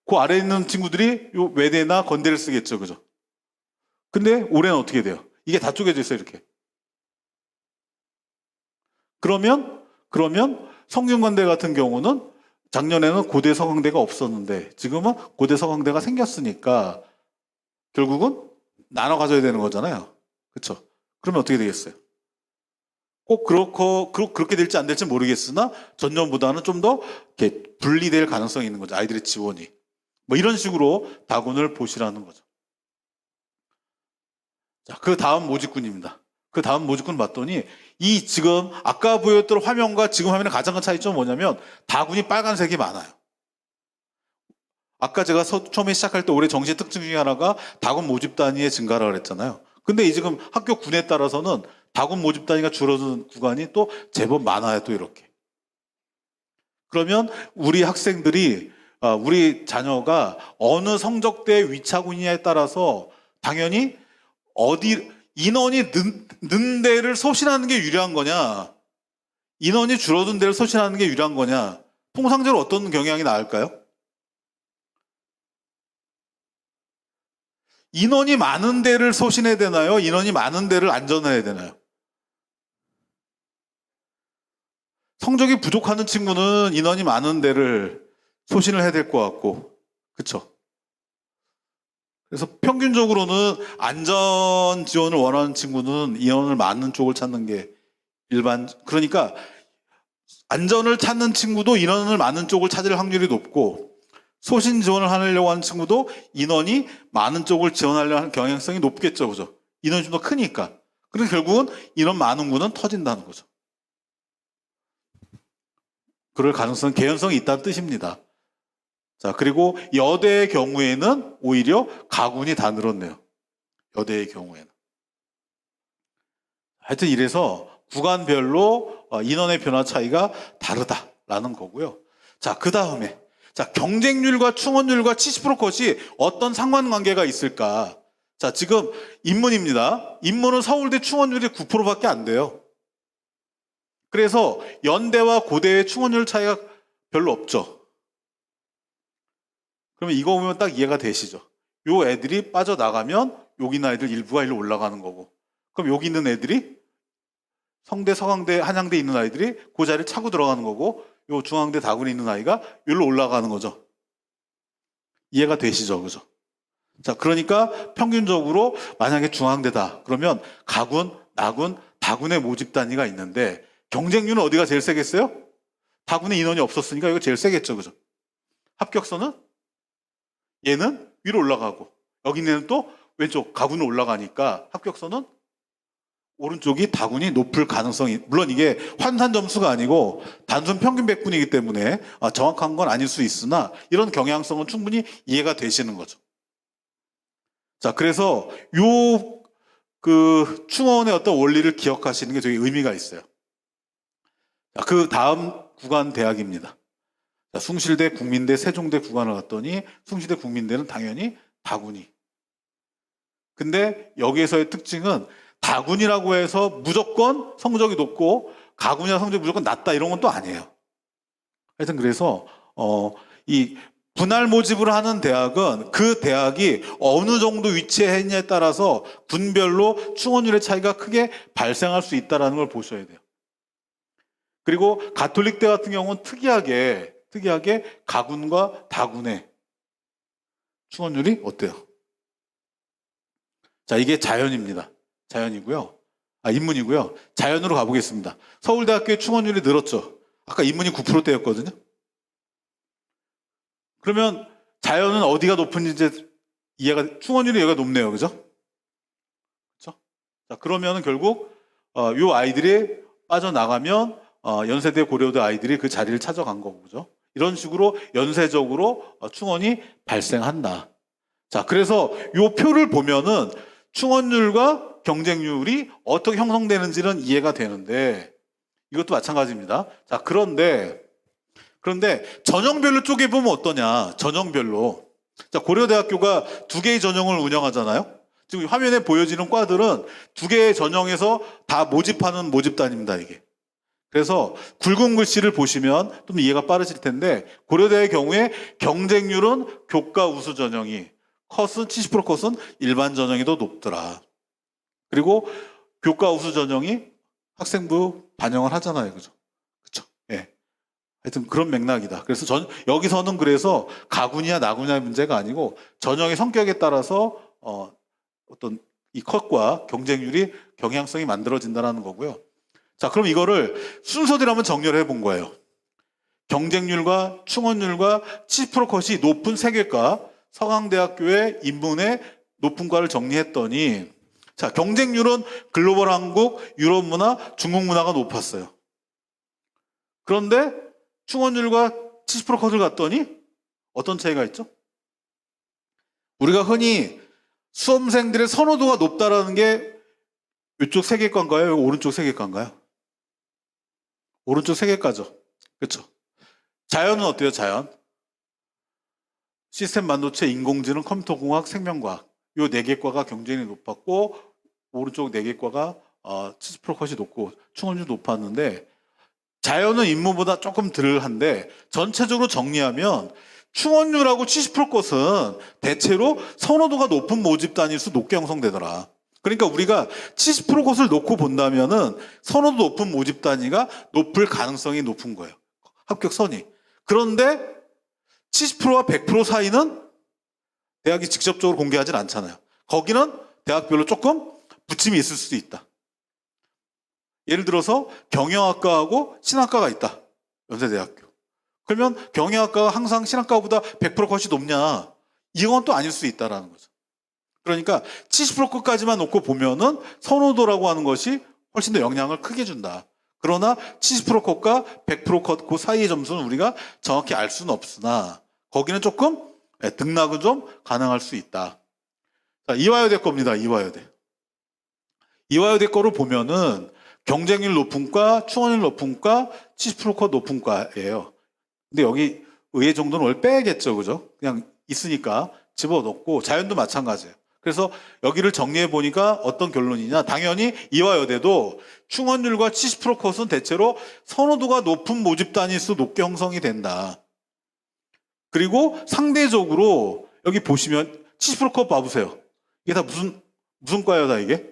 그 아래에 있는 친구들이 요 외대나 건대를 쓰겠죠. 그죠? 근데 올해는 어떻게 돼요? 이게 다 쪼개져 있어요. 이렇게. 그러면 성균관대 같은 경우는 작년에는 고대 서강대가 없었는데 지금은 고대 서강대가 생겼으니까 결국은 나눠 가져야 되는 거잖아요. 그렇죠? 그러면 어떻게 되겠어요? 꼭 그렇게 될지 안 될지 모르겠으나 전년보다는 좀 더 분리될 가능성이 있는 거죠. 아이들의 지원이. 뭐 이런 식으로 다군을 보시라는 거죠. 자, 그 다음 모집군입니다. 그 다음 모집군 봤더니 이 지금 아까 보였던 화면과 지금 화면의 가장 큰 차이점은 뭐냐면 다군이 빨간색이 많아요. 아까 제가 처음에 시작할 때 올해 정시의 특징 중에 하나가 다군 모집 단위의 증가라 그랬잖아요. 근데 이 지금 학교 군에 따라서는 다군 모집 단위가 줄어든 구간이 또 제법 많아요. 또 이렇게. 그러면 우리 학생들이 우리 자녀가 어느 성적대 위차군이냐에 따라서 당연히 인원이 는 데를 소신하는 게 유리한 거냐, 인원이 줄어든 데를 소신하는 게 유리한 거냐, 통상적으로 어떤 경향이 나을까요? 인원이 많은 데를 소신해야 되나요? 인원이 많은 데를 안전해야 되나요? 성적이 부족하는 친구는 인원이 많은 데를 소신을 해야 될 것 같고, 그렇죠? 그래서 평균적으로는 안전 지원을 원하는 친구는 인원을 많은 쪽을 찾는 게 그러니까 안전을 찾는 친구도 인원을 많은 쪽을 찾을 확률이 높고, 소신 지원을 하려고 하는 친구도 인원이 많은 쪽을 지원하려고 하는 경향성이 높겠죠. 그죠? 인원이 좀 더 크니까. 그래서 결국은 인원 많은 군은 터진다는 거죠. 그럴 가능성, 개연성이 있다는 뜻입니다. 자, 그리고 여대의 경우에는 오히려 가군이 다 늘었네요. 여대의 경우에는. 하여튼 이래서 구간별로 인원의 변화 차이가 다르다라는 거고요. 자, 그 다음에 경쟁률과 충원율과 70% 컷이 어떤 상관관계가 있을까? 자, 지금 인문입니다. 인문은 서울대 충원율이 9%밖에 안 돼요. 그래서 연대와 고대의 충원율 차이가 별로 없죠. 그러면 이거 보면 딱 이해가 되시죠? 요 애들이 빠져나가면 여기 있는 아이들 일부가 일로 올라가는 거고, 그럼 여기 있는 애들이 성대, 서강대, 한양대 있는 아이들이 그 자리를 차고 들어가는 거고, 요 중앙대, 다군에 있는 아이가 여기로 올라가는 거죠. 이해가 되시죠? 그죠? 자, 그러니까 평균적으로 만약에 중앙대다 그러면 가군, 나군, 다군의 모집 단위가 있는데 경쟁률은 어디가 제일 세겠어요? 다군에 인원이 없었으니까 이거 제일 세겠죠. 그죠? 합격선은 얘는 위로 올라가고 여기 있는 또 왼쪽 가군으로 올라가니까 합격선은 오른쪽이 다군이 높을 가능성이, 물론 이게 환산 점수가 아니고 단순 평균 백분이기 때문에 정확한 건 아닐 수 있으나 이런 경향성은 충분히 이해가 되시는 거죠. 자, 그래서 충원의 어떤 원리를 기억하시는 게 되게 의미가 있어요. 자, 그 다음 구간 대학입니다. 자, 숭실대, 국민대, 세종대 구간을 갔더니 숭실대, 국민대는 당연히 다군이. 근데 여기에서의 특징은 다군이라고 해서 무조건 성적이 높고 가군이라 성적이 무조건 낮다 이런 건 또 아니에요. 하여튼 그래서 이 분할 모집을 하는 대학은 그 대학이 어느 정도 위치에 있냐에 따라서 군별로 충원율의 차이가 크게 발생할 수 있다는 걸 보셔야 돼요. 그리고 가톨릭대 같은 경우는 특이하게 가군과 다군의 충원율이 어때요? 자, 이게 자연입니다. 자연이고요. 인문이고요. 자연으로 가보겠습니다. 서울대학교의 충원율이 늘었죠. 아까 인문이 9%대였거든요. 그러면 자연은 어디가 높은지 이제 충원율이 여기가 높네요. 그죠? 그렇죠? 자, 그러면은 결국 요 아이들이 빠져나가면 연세대, 고려대 아이들이 그 자리를 찾아간 거고, 그죠? 이런 식으로 연쇄적으로 충원이 발생한다. 자, 그래서 요 표를 보면은 충원율과 경쟁률이 어떻게 형성되는지는 이해가 되는데 이것도 마찬가지입니다. 자, 그런데 전형별로 쪼개보면 어떠냐? 전형별로. 자, 고려대학교가 두 개의 전형을 운영하잖아요. 지금 화면에 보여지는 과들은 두 개의 전형에서 다 모집하는 모집단입니다, 이게. 그래서 굵은 글씨를 보시면 좀 이해가 빠르실 텐데, 고려대의 경우에 경쟁률은 교과 우수 전형이, 컷은 70% 컷은 일반 전형이 더 높더라. 그리고 교과 우수 전형이 학생부 반영을 하잖아요, 그죠? 그렇죠? 예. 하여튼 그런 맥락이다. 그래서 여기서는 그래서 가군이야 나군이야 문제가 아니고 전형의 성격에 따라서 어떤 이 컷과 경쟁률이 경향성이 만들어진다는 거고요. 자, 그럼 이거를 순서대로 한번 정렬을 해본 거예요. 경쟁률과 충원율과 70% 컷이 높은 세계과 서강대학교의 인문의 높은 과를 정리했더니, 자, 경쟁률은 글로벌 한국, 유럽 문화, 중국 문화가 높았어요. 그런데 충원율과 70% 컷을 갔더니 어떤 차이가 있죠? 우리가 흔히 수험생들의 선호도가 높다라는 게 이쪽 세계관가요? 오른쪽 세계관가요? 오른쪽 세계과죠. 그렇죠? 자연은 어때요? 자연? 시스템 반도체, 인공지능, 컴퓨터공학, 생명과학 이 네 개 과가 경쟁이 높았고 오른쪽 네 개 과가 70% 컷이 높고 충원율이 높았는데 자연은 인문보다 조금 덜한데 전체적으로 정리하면 충원율하고 70% 컷은 대체로 선호도가 높은 모집단일수 높게 형성되더라. 그러니까 우리가 70% 컷을 놓고 본다면은 선호도 높은 모집 단위가 높을 가능성이 높은 거예요. 합격선이. 그런데 70%와 100% 사이는 대학이 직접적으로 공개하진 않잖아요. 거기는 대학별로 조금 부침이 있을 수도 있다. 예를 들어서 경영학과하고 신학과가 있다. 연세대학교. 그러면 경영학과가 항상 신학과보다 100% 컷이 높냐? 이건 또 아닐 수 있다라는 거죠. 그러니까 70% 컷까지만 놓고 보면은 선호도라고 하는 것이 훨씬 더 영향을 크게 준다. 그러나 70% 컷과 100% 컷 그 사이의 점수는 우리가 정확히 알 수는 없으나 거기는 조금 등락은 좀 가능할 수 있다. 자, 이화여대 겁니다. 이화여대. 이화여대 거를 보면은 경쟁률 높은 과, 충원율 높은 과, 70%컷 높은 과예요. 근데 여기 의회 정도는 원래 빼야겠죠, 그죠? 그냥 있으니까 집어넣고 자연도 마찬가지예요. 그래서 여기를 정리해 보니까 어떤 결론이냐? 당연히 이화여대도 충원율과 70% 컷은 대체로 선호도가 높은 모집단일수 높게 형성이 된다. 그리고 상대적으로 여기 보시면 70%컷 봐보세요. 이게 다 무슨 과예요, 다 이게?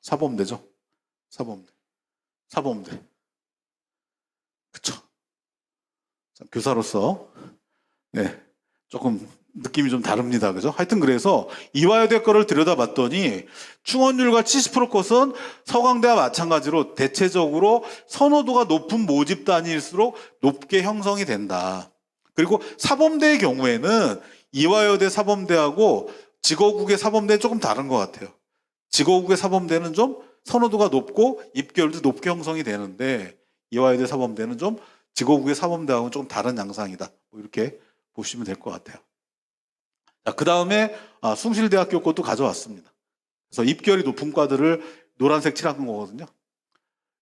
사범대죠. 사범대. 그쵸. 교사로서 네, 조금 느낌이 좀 다릅니다. 그죠? 하여튼 그래서 이화여대 거를 들여다봤더니 충원율과 70% 컷은 서강대와 마찬가지로 대체적으로 선호도가 높은 모집 단위일수록 높게 형성이 된다. 그리고 사범대의 경우에는 이화여대 사범대하고 직어국의 사범대는 조금 다른 것 같아요. 직어국의 사범대는 좀 선호도가 높고 입결도 높게 형성이 되는데 이화여대 사범대는 좀 직어국의 사범대하고는 조금 다른 양상이다. 뭐 이렇게 보시면 될 것 같아요. 자, 그 다음에 숭실대학교 것도 가져왔습니다. 그래서 입결이 높은 과들을 노란색 칠한 거거든요.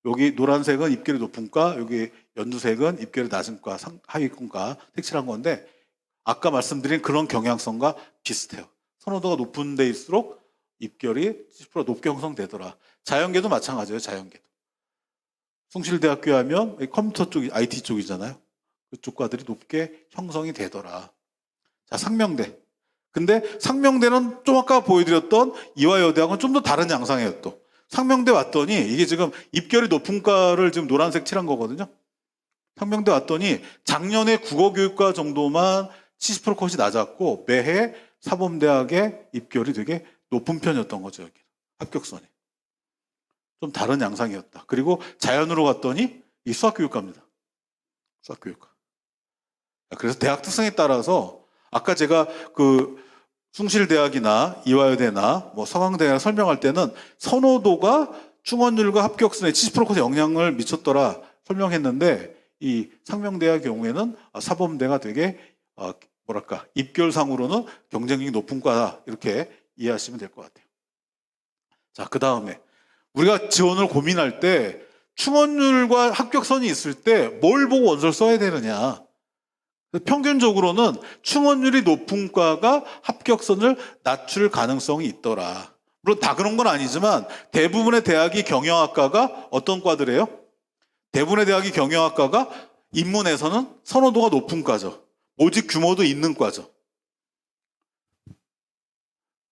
여기 노란색은 입결이 높은 과, 여기 연두색은 입결이 낮은 과, 하위권과 색칠한 건데 아까 말씀드린 그런 경향성과 비슷해요. 선호도가 높은 데일수록 입결이 70% 높게 형성되더라. 자연계도 마찬가지예요. 자연계도. 숭실대학교 하면 컴퓨터 쪽이 IT 쪽이잖아요. 그쪽 과들이 높게 형성이 되더라. 자, 상명대. 근데 상명대는 좀 아까 보여드렸던 이화여대하고는 좀 더 다른 양상이에요. 또 상명대 왔더니 이게 지금 입결이 높은 과를 지금 노란색 칠한 거거든요. 상명대 왔더니 작년에 국어교육과 정도만 70% 컷이 낮았고 매해 사범대학의 입결이 되게 높은 편이었던 거죠. 여기 합격선이 좀 다른 양상이었다. 그리고 자연으로 갔더니 이 수학교육과입니다. 수학교육과. 그래서 대학 특성에 따라서 아까 제가 그 숭실대학이나 이화여대나 뭐 서강대나 설명할 때는 선호도가 충원율과 합격선에 70%의 영향을 미쳤더라 설명했는데 이 상명대의 경우에는 사범대가 되게 뭐랄까 입결상으로는 경쟁력이 높은 과다 이렇게 이해하시면 될 것 같아요. 자, 그 다음에 우리가 지원을 고민할 때 충원율과 합격선이 있을 때 뭘 보고 원서를 써야 되느냐. 평균적으로는 충원율이 높은 과가 합격선을 낮출 가능성이 있더라. 물론 다 그런 건 아니지만 대부분의 대학이 경영학과가 어떤 과들이에요? 대부분의 대학이 경영학과가 인문에서는 선호도가 높은 과죠. 모집 규모도 있는 과죠.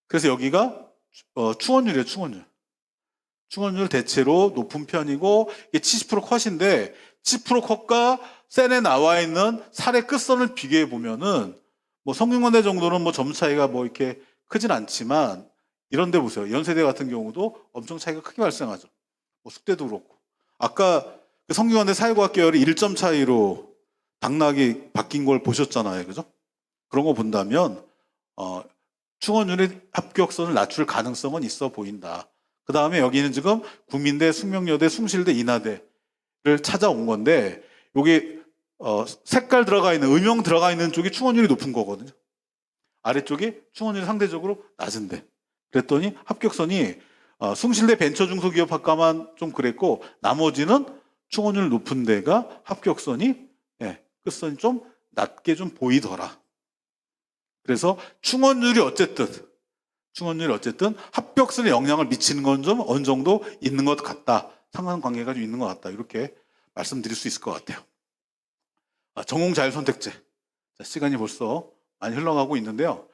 그래서 여기가 충원율이에요, 충원율. 충원율 대체로 높은 편이고 이게 70% 컷인데 70% 컷과 센에 나와 있는 사례 끝선을 비교해 보면은 뭐 성균관대 정도는 뭐 점 차이가 뭐 이렇게 크진 않지만 이런 데 보세요. 연세대 같은 경우도 엄청 차이가 크게 발생하죠. 뭐 숙대도 그렇고. 아까 그 성균관대 사회과학 계열이 1점 차이로 당락이 바뀐 걸 보셨잖아요. 그죠? 그런 거 본다면 충원율의 합격선을 낮출 가능성은 있어 보인다. 그 다음에 여기는 지금 국민대, 숙명여대, 숭실대, 인하대를 찾아온 건데 여기 색깔 들어가 있는 음영 들어가 있는 쪽이 충원율이 높은 거거든요. 아래쪽이 충원율이 상대적으로 낮은데 그랬더니 합격선이 숭실대 벤처중소기업학과만 좀 그랬고 나머지는 충원율 높은 데가 합격선이 끝선이 좀 낮게 좀 보이더라. 그래서 충원율이 어쨌든 합격선에 영향을 미치는 건 좀 어느 정도 있는 것 같다. 상관관계가 좀 있는 것 같다. 이렇게 말씀드릴 수 있을 것 같아요. 전공 자율선택제. 시간이 벌써 많이 흘러가고 있는데요.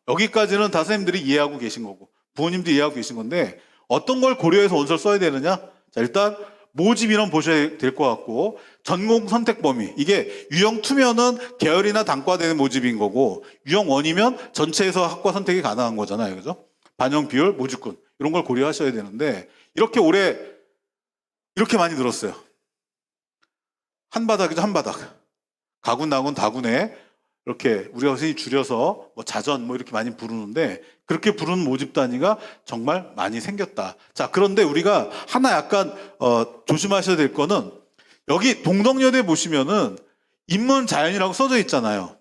여기까지는 다 선생님들이 이해하고 계신 거고 부모님도 이해하고 계신 건데 어떤 걸 고려해서 원서를 써야 되느냐? 자, 일단 모집 인원 보셔야 될 것 같고 전공 선택 범위 이게 유형 2면은 계열이나 단과되는 모집인 거고 유형 1이면 전체에서 학과 선택이 가능한 거잖아요. 그죠? 반영 비율, 모집군 이런 걸 고려하셔야 되는데 이렇게 많이 들었어요. 한 바닥이죠, 한 바닥. 가군, 나군, 다군에 이렇게 우리가 선생님이 줄여서 뭐 자전 뭐 이렇게 많이 부르는데 그렇게 부르는 모집 단위가 정말 많이 생겼다. 자, 그런데 우리가 하나 약간 조심하셔야 될 거는 여기 동덕여대 보시면은 인문 자연이라고 써져 있잖아요.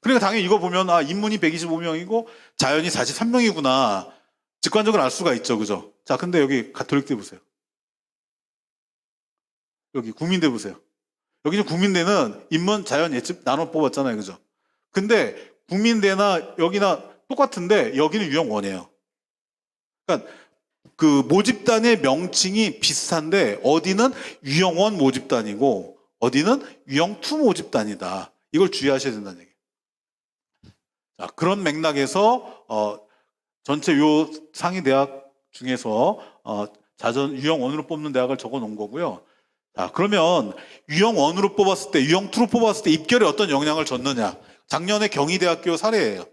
그러니까 당연히 이거 보면 인문이 125명이고 자연이 43명이구나. 직관적으로 알 수가 있죠. 그죠? 자, 근데 여기 가톨릭대 보세요. 여기 국민대 보세요. 여기 국민대는 인문 자연 예측 나눠 뽑았잖아요. 그죠? 근데 국민대나 여기나 똑같은데 여기는 유형 1이에요. 그러니까 그 모집단의 명칭이 비슷한데 어디는 유형 1 모집단이고 어디는 유형 2 모집단이다. 이걸 주의하셔야 된다는 얘기예요. 자, 그런 맥락에서 전체 요 상위 대학 중에서 자전 유형 1으로 뽑는 대학을 적어 놓은 거고요. 자, 그러면 유형 1으로 뽑았을 때, 유형 2로 뽑았을 때 입결에 어떤 영향을 줬느냐? 작년에 경희대학교 사례예요.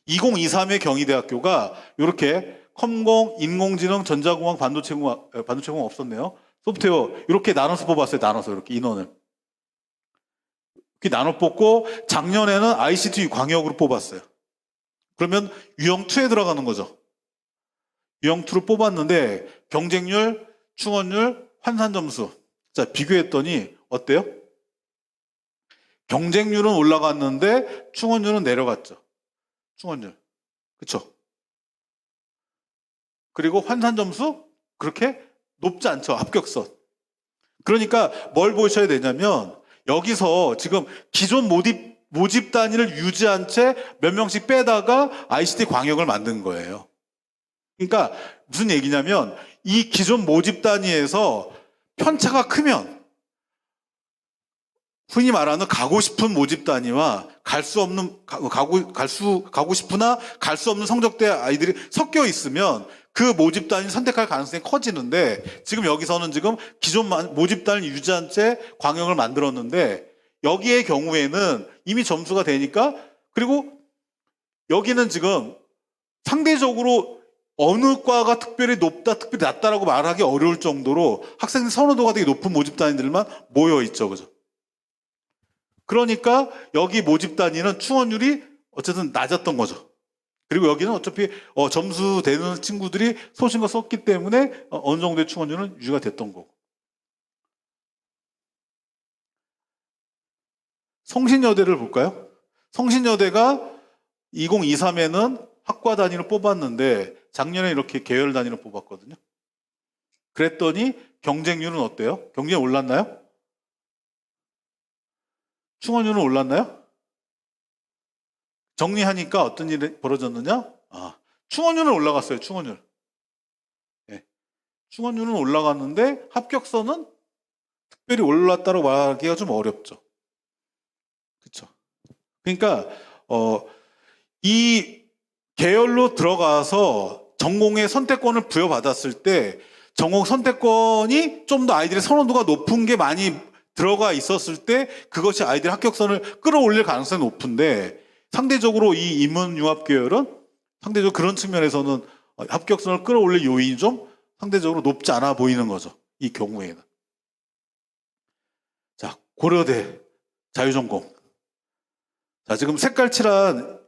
2023의 경희대학교가 이렇게 컴공, 인공지능, 전자공학, 반도체공학 없었네요. 소프트웨어 이렇게 나눠서 뽑았어요. 나눠서 이렇게 인원을. 이렇게 나눠 뽑고 작년에는 ICT 광역으로 뽑았어요. 그러면 유형 2에 들어가는 거죠. 유형 2로 뽑았는데 경쟁률, 충원율, 환산 점수. 자, 비교했더니 어때요? 경쟁률은 올라갔는데 충원율은 내려갔죠. 충원율. 그렇죠? 그리고 환산 점수 그렇게 높지 않죠. 합격선. 그러니까 뭘 보셔야 되냐면 여기서 지금 기존 모집 단위를 유지한 채 몇 명씩 빼다가 ICT 광역을 만든 거예요. 그러니까 무슨 얘기냐면 이 기존 모집 단위에서 편차가 크면 흔히 말하는 가고 싶은 모집 단위와 가고 싶으나 갈 수 없는 성적대 아이들이 섞여 있으면 그 모집 단위 선택할 가능성이 커지는데 지금 여기서는 지금 기존 모집 단위 유지한 채 광역을 만들었는데 여기의 경우에는 이미 점수가 되니까 그리고 여기는 지금 상대적으로 어느 과가 특별히 높다, 특별히 낮다라고 말하기 어려울 정도로 학생들 선호도가 되게 높은 모집 단위들만 모여 있죠. 그죠? 그러니까 여기 모집 단위는 충원율이 어쨌든 낮았던 거죠. 그리고 여기는 어차피 점수 되는 친구들이 소신껏 썼기 때문에 어느 정도의 충원율은 유지가 됐던 거고. 성신여대를 볼까요? 성신여대가 2023에는 학과 단위로 뽑았는데 작년에 이렇게 계열 단위로 뽑았거든요. 그랬더니 경쟁률은 어때요? 경쟁이 올랐나요? 충원율은 올랐나요? 정리하니까 어떤 일이 벌어졌느냐? 충원율은 올라갔어요. 충원율. 네. 충원율은 올라갔는데 합격선은 특별히 올랐다고 말하기가 좀 어렵죠. 그렇죠. 그러니까 이 계열로 들어가서 전공의 선택권을 부여받았을 때 전공 선택권이 좀 더 아이들의 선호도가 높은 게 많이 들어가 있었을 때 그것이 아이들의 합격선을 끌어올릴 가능성이 높은데 상대적으로 이 인문융합 계열은 상대적으로 그런 측면에서는 합격선을 끌어올릴 요인이 좀 상대적으로 높지 않아 보이는 거죠. 이 경우에는. 자, 고려대 자유전공. 자, 지금 색깔 칠한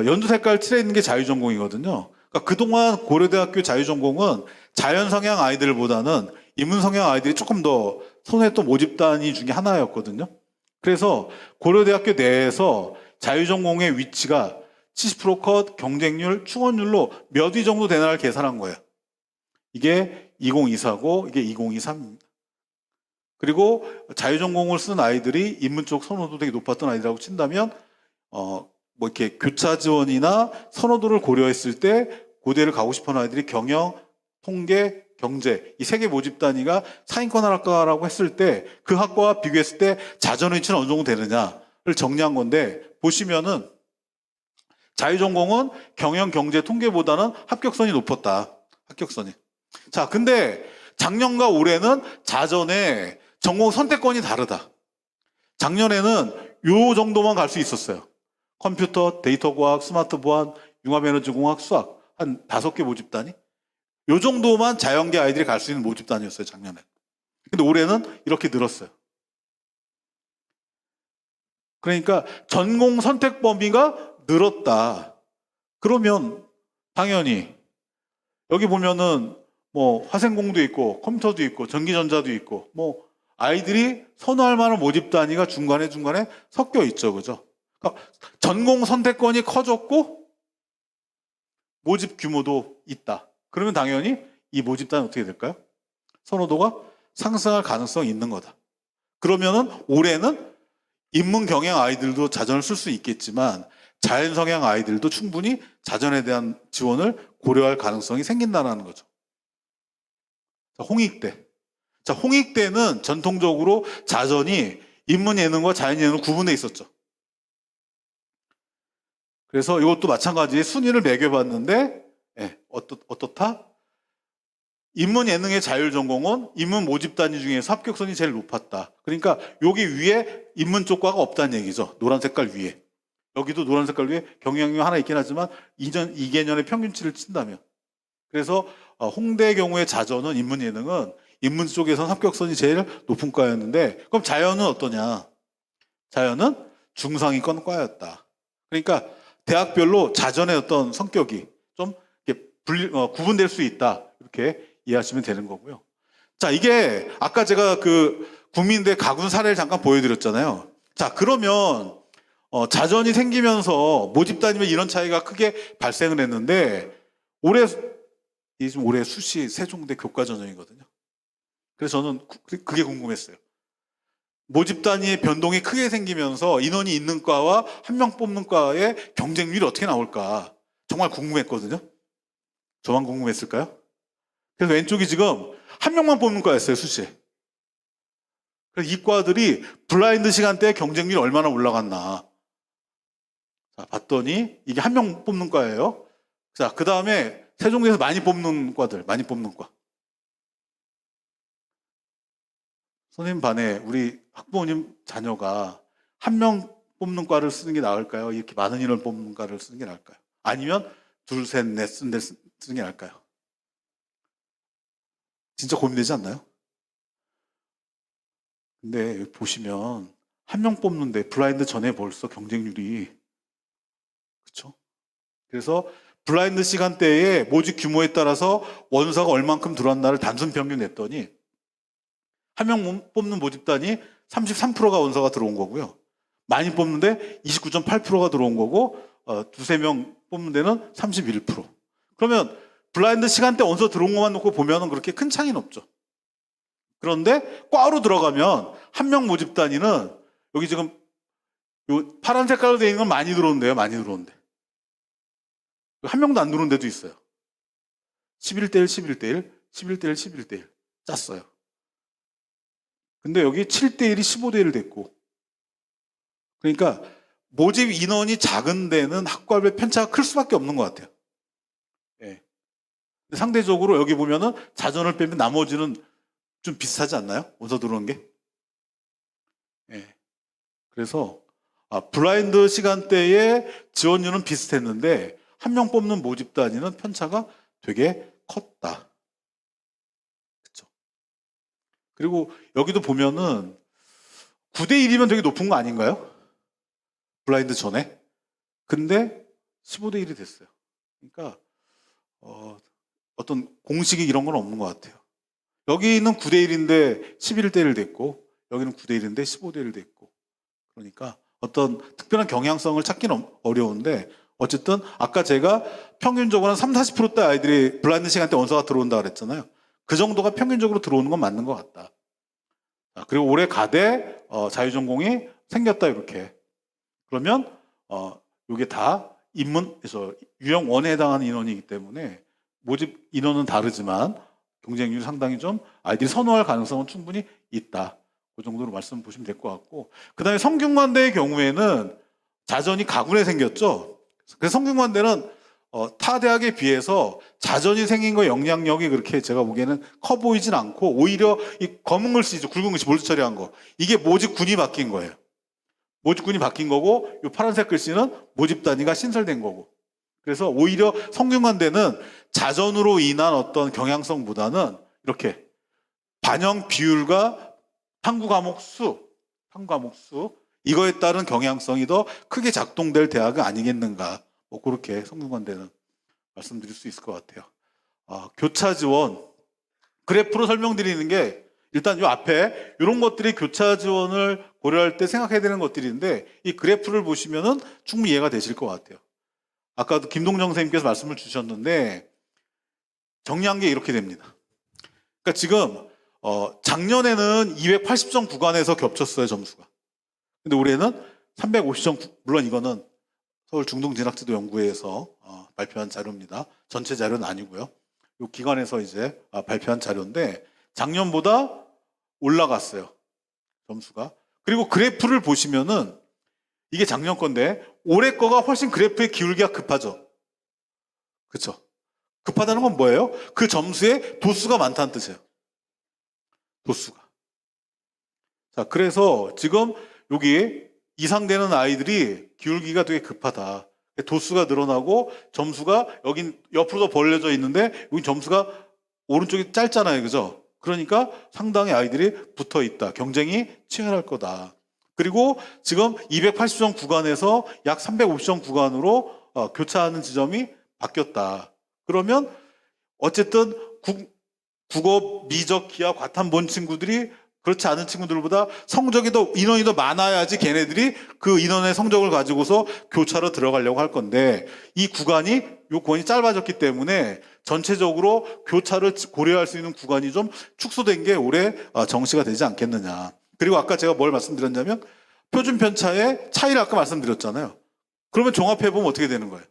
연두 색깔 칠해 있는 게 자유전공이거든요. 그러니까 그동안 고려대학교 자유전공은 자연성향 아이들보다는 인문성향 아이들이 조금 더 선호했던 모집 단위 중에 하나였거든요. 그래서 고려대학교 내에서 자유전공의 위치가 70% 컷, 경쟁률, 충원율로 몇 위 정도 되나를 계산한 거예요. 이게 20249, 이게 2023입니다. 그리고 자유전공을 쓴 아이들이 인문 쪽 선호도 되게 높았던 아이들이라고 친다면 뭐 이렇게 교차 지원이나 선호도를 고려했을 때 고대를 가고 싶어하는 아이들이 경영, 통계, 경제 이 세 개 모집 단위가 상위권 학과라고 했을 때 그 학과와 비교했을 때 자전 위치는 어느 정도 되느냐를 정리한 건데 보시면은 자유전공은 경영, 경제, 통계보다는 합격선이 높았다. 합격선이. 자, 근데 작년과 올해는 자전에 전공 선택권이 다르다. 작년에는 요 정도만 갈 수 있었어요. 컴퓨터, 데이터과학, 스마트 보안, 융합에너지공학, 수학 한 5개 모집 단위. 요 정도만 자연계 아이들이 갈 수 있는 모집 단위였어요, 작년에. 근데 올해는 이렇게 늘었어요. 그러니까 전공 선택 범위가 늘었다. 그러면 당연히 여기 보면은 뭐 화생공도 있고 컴퓨터도 있고 전기전자도 있고 뭐 아이들이 선호할 만한 모집 단위가 중간에 섞여 있죠. 그죠? 그러니까 전공 선택권이 커졌고 모집 규모도 있다. 그러면 당연히 이 모집 단위 어떻게 될까요? 선호도가 상승할 가능성이 있는 거다. 그러면은 올해는 인문 경영 아이들도 자전을 쓸 수 있겠지만 자연 성향 아이들도 충분히 자전에 대한 지원을 고려할 가능성이 생긴다는 거죠. 자, 홍익대. 자, 홍익대는 전통적으로 자전이 인문 예능과 자연 예능으로 구분돼 있었죠. 그래서 이것도 마찬가지 순위를 매겨봤는데 어떻다? 인문 예능의 자율 전공은 인문 모집 단위 중에서 합격선이 제일 높았다. 그러니까 여기 위에 인문 쪽 과가 없다는 얘기죠. 노란 색깔 위에. 여기도 노란 색깔 위에 경영이 하나 있긴 하지만 2개년의 평균치를 친다면. 그래서 홍대의 경우에 자전은 인문 예능은 인문 쪽에선 합격선이 제일 높은 과였는데 그럼 자연은 어떠냐? 자연은 중상위권 과였다. 그러니까 대학별로 자전의 어떤 성격이 좀 이렇게 구분될 수 있다. 이렇게 이해하시면 되는 거고요. 자, 이게 아까 제가 그 국민대 가군 사례를 잠깐 보여드렸잖아요. 자, 그러면 자전이 생기면서 모집 단위면 이런 차이가 크게 발생을 했는데 올해 수시 세종대 교과전형이거든요. 그래서 저는 그게 궁금했어요. 모집 단위의 변동이 크게 생기면서 인원이 있는 과와 한 명 뽑는 과의 경쟁률이 어떻게 나올까 정말 궁금했거든요. 저만 궁금했을까요? 그래서 왼쪽이 지금 한 명만 뽑는 과였어요, 수시에. 그래서 이 과들이 블라인드 시간대에 경쟁률이 얼마나 올라갔나. 자, 봤더니 이게 한 명 뽑는 과예요. 자, 그 다음에 세종대에서 많이 뽑는 과들, 많이 뽑는 과. 선생님 반에 우리 학부모님 자녀가 한 명 뽑는 과를 쓰는 게 나을까요? 이렇게 많은 인원을 뽑는 과를 쓰는 게 나을까요? 아니면 둘, 셋, 넷 쓰는 게 나을까요? 진짜 고민되지 않나요? 근데 여기 보시면 한 명 뽑는데 블라인드 전에 벌써 경쟁률이 그렇죠? 그래서 블라인드 시간대에 모집 규모에 따라서 원서가 얼만큼 들어왔나를 단순 평균 냈더니 한 명 뽑는 모집단이 33%가 원서가 들어온 거고요. 많이 뽑는데 29.8%가 들어온 거고 두세 명 뽑는 데는 31%. 그러면 블라인드 시간대 원서 들어온 것만 놓고 보면은 그렇게 큰 차이는 없죠. 그런데 과로 들어가면 한 명 모집 단위는 여기 지금 요 파란 색깔로 되어 있는 건 많이 들어온대요. 많이 들어온대. 한 명도 안 들어온 데도 있어요. 11대1, 11대1, 11대1, 11대1 짰어요. 근데 여기 7대1이 15대1 됐고, 그러니까 모집 인원이 작은 데는 학과별 편차가 클 수밖에 없는 것 같아요. 예. 상대적으로 여기 보면은 자전을 빼면 나머지는 좀 비슷하지 않나요? 원서 들어온 게? 예. 그래서 블라인드 시간대에 지원율은 비슷했는데 한 명 뽑는 모집 단위는 편차가 되게 컸다. 그렇죠? 그리고 여기도 보면은 9대1이면 되게 높은 거 아닌가요? 블라인드 전에. 근데 15대1이 됐어요. 그러니까 어떤 공식이 이런 건 없는 것 같아요. 여기는 9대1인데 11대1 됐고, 여기는 9대1인데 15대1 됐고. 그러니까 어떤 특별한 경향성을 찾기는 어려운데, 어쨌든 아까 제가 평균적으로 한 30, 40%대 아이들이 블라인드 시간대 원서가 들어온다 그랬잖아요. 그 정도가 평균적으로 들어오는 건 맞는 것 같다. 그리고 올해 가대 자유전공이 생겼다 이렇게. 그러면 이게 다 인문에서 유형 1에 해당하는 인원이기 때문에 모집 인원은 다르지만 경쟁률이 상당히 좀 아이들이 선호할 가능성은 충분히 있다. 그 정도로 말씀 보시면 될 것 같고, 그 다음에 성균관대의 경우에는 자전이 가군에 생겼죠. 그래서 성균관대는 타 대학에 비해서 자전이 생긴 거 영향력이 그렇게 제가 보기에는 커 보이진 않고, 오히려 이 검은 글씨죠. 굵은 글씨 몰드 처리한 거, 이게 모집군이 바뀐 거예요. 모집군이 바뀐 거고, 이 파란색 글씨는 모집 단위가 신설된 거고. 그래서 오히려 성균관대는 자전으로 인한 어떤 경향성보다는 이렇게 반영 비율과 탐구 과목 수 이거에 따른 경향성이 더 크게 작동될 대학은 아니겠는가. 뭐 그렇게 성균관대는 말씀드릴 수 있을 것 같아요. 교차 지원 그래프로 설명드리는 게, 일단 이 앞에 이런 것들이 교차 지원을 고려할 때 생각해야 되는 것들인데, 이 그래프를 보시면은 충분히 이해가 되실 것 같아요. 아까도 김동정 선생님께서 말씀을 주셨는데 정리한 게 이렇게 됩니다. 그러니까 지금 작년에는 280점 구간에서 겹쳤어요, 점수가. 근데 올해는 350점, 물론 이거는 서울 중등진학지도연구회에서 발표한 자료입니다. 전체 자료는 아니고요. 이 기관에서 이제 발표한 자료인데 작년보다 올라갔어요, 점수가. 그리고 그래프를 보시면은 이게 작년 건데 올해 거가 훨씬 그래프의 기울기가 급하죠. 그렇죠? 급하다는 건 뭐예요? 그 점수에 도수가 많다는 뜻이에요. 도수가. 자, 그래서 지금 여기 이상되는 아이들이 기울기가 되게 급하다. 도수가 늘어나고 점수가 여긴 옆으로 더 벌려져 있는데 여기 점수가 오른쪽이 짧잖아요. 그죠? 그러니까 상당히 아이들이 붙어 있다. 경쟁이 치열할 거다. 그리고 지금 280점 구간에서 약 350점 구간으로 교차하는 지점이 바뀌었다. 그러면 어쨌든 국어, 미적, 기하, 과탐 본 친구들이 그렇지 않은 친구들보다 성적이 더, 인원이 더 많아야지 걔네들이 그 인원의 성적을 가지고서 교차로 들어가려고 할 건데, 이 구간이 짧아졌기 때문에 전체적으로 교차를 고려할 수 있는 구간이 좀 축소된 게 올해 정시가 되지 않겠느냐. 그리고 아까 제가 뭘 말씀드렸냐면 표준 편차의 차이를 아까 말씀드렸잖아요. 그러면 종합해보면 어떻게 되는 거예요?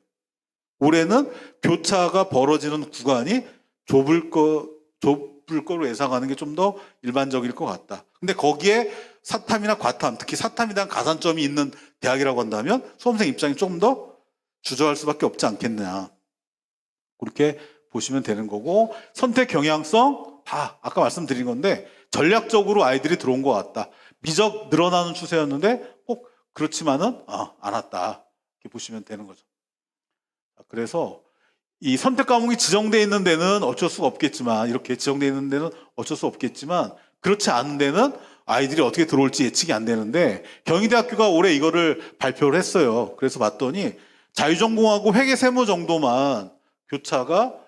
올해는 교차가 벌어지는 구간이 좁을 거로 예상하는 게 좀 더 일반적일 것 같다. 근데 거기에 사탐이나 과탐, 특히 사탐에 대한 가산점이 있는 대학이라고 한다면 수험생 입장이 조금 더 주저할 수밖에 없지 않겠냐. 그렇게 보시면 되는 거고, 선택 경향성 다 아까 말씀드린 건데 전략적으로 아이들이 들어온 것 같다. 미적 늘어나는 추세였는데 꼭 그렇지만은 안 왔다. 이렇게 보시면 되는 거죠. 그래서 이 선택 과목이 지정되어 있는 데는 어쩔 수가 없겠지만, 이렇게 지정되어 있는 데는 어쩔 수 없겠지만, 그렇지 않은 데는 아이들이 어떻게 들어올지 예측이 안 되는데, 경희대학교가 올해 이거를 발표를 했어요. 그래서 봤더니 자유전공하고 회계세무 정도만 교차가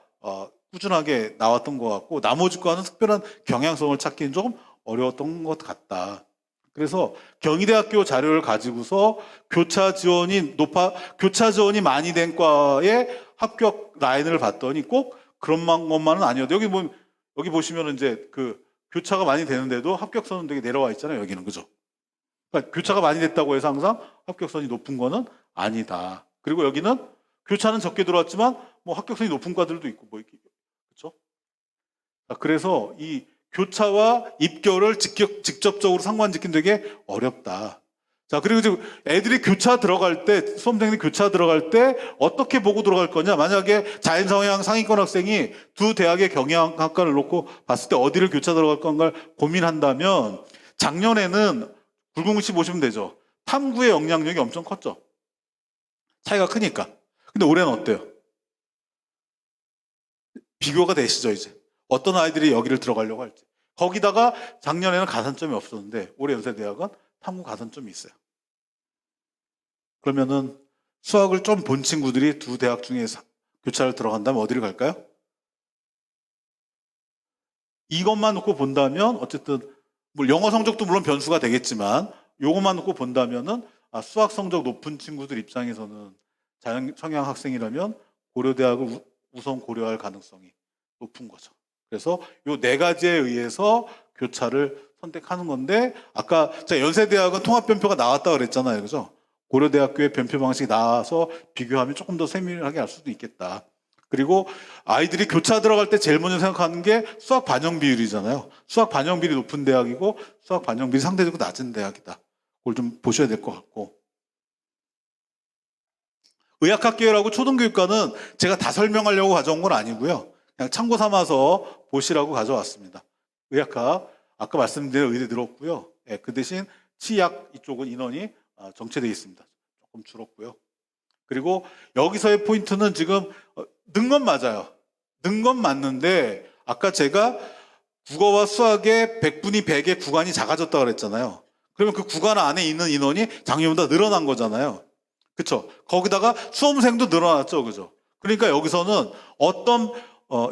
꾸준하게 나왔던 것 같고, 나머지 과는 특별한 경향성을 찾기는 조금 어려웠던 것 같다. 그래서 경희대학교 자료를 가지고서 교차 지원이 많이 된 과의 합격 라인을 봤더니 꼭 그런 것만은 아니어도, 여기 보시면 이제 그 교차가 많이 되는데도 합격선은 되게 내려와 있잖아요. 여기는. 그죠? 그러니까 교차가 많이 됐다고 해서 항상 합격선이 높은 거는 아니다. 그리고 여기는 교차는 적게 들어왔지만 뭐 합격선이 높은 과들도 있고 뭐 이렇게. 그렇죠? 그래서 이 교차와 입결을 직접적으로 상관짓기는 되게 어렵다. 자, 그리고 이제 애들이 교차 들어갈 때, 수험생들이 교차 들어갈 때 어떻게 보고 들어갈 거냐? 만약에 자연성향 상위권 학생이 두 대학의 경영학과를 놓고 봤을 때 어디를 교차 들어갈 건가를 고민한다면 작년에는 굵은글씨 보시면 되죠. 탐구의 영향력이 엄청 컸죠. 차이가 크니까. 근데 올해는 어때요? 비교가 되시죠, 이제. 어떤 아이들이 여기를 들어가려고 할지. 거기다가 작년에는 가산점이 없었는데 올해 연세대학은 탐구 가산점이 있어요. 그러면은 수학을 좀 본 친구들이 두 대학 중에 교차를 들어간다면 어디를 갈까요? 이것만 놓고 본다면 어쨌든 뭐 영어 성적도 물론 변수가 되겠지만 이것만 놓고 본다면은 수학 성적 높은 친구들 입장에서는 자연 성향 학생이라면 고려대학을 우선 고려할 가능성이 높은 거죠. 그래서 이 네 가지에 의해서 교차를 선택하는 건데 아까 연세대학은 통합변표가 나왔다 그랬잖아요. 그죠? 고려대학교의 변표 방식이 나와서 비교하면 조금 더 세밀하게 알 수도 있겠다. 그리고 아이들이 교차 들어갈 때 제일 먼저 생각하는 게 수학 반영 비율이잖아요. 수학 반영 비율이 높은 대학이고 수학 반영 비율이 상대적으로 낮은 대학이다. 그걸 좀 보셔야 될 것 같고. 의학학 계열하고 초등교육과는 제가 다 설명하려고 가져온 건 아니고요. 그냥 참고 삼아서 보시라고 가져왔습니다. 의학학, 아까 말씀드린 의대 늘었고요. 예, 그 대신 치약 이쪽은 인원이 정체되어 있습니다. 조금 줄었고요. 그리고 여기서의 포인트는 지금 는 건 맞아요. 는 건 맞는데 아까 제가 국어와 수학의 100분위 100의 구간이 작아졌다고 그랬잖아요. 그러면 그 구간 안에 있는 인원이 작년보다 늘어난 거잖아요. 그렇죠? 거기다가 수험생도 늘어났죠. 그죠? 그러니까 여기서는 어떤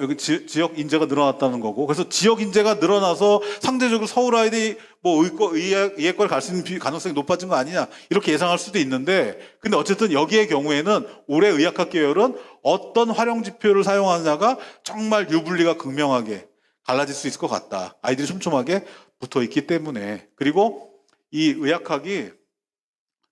여기 지역 인재가 늘어났다는 거고, 그래서 지역 인재가 늘어나서 상대적으로 서울 아이들이 뭐 의예과를 갈 수 있는 가능성이 높아진 거 아니냐 이렇게 예상할 수도 있는데, 근데 어쨌든 여기의 경우에는 올해 의학학 계열은 어떤 활용 지표를 사용하느냐가 정말 유불리가 극명하게 갈라질 수 있을 것 같다. 아이들이 촘촘하게 붙어 있기 때문에. 그리고 이 의학학이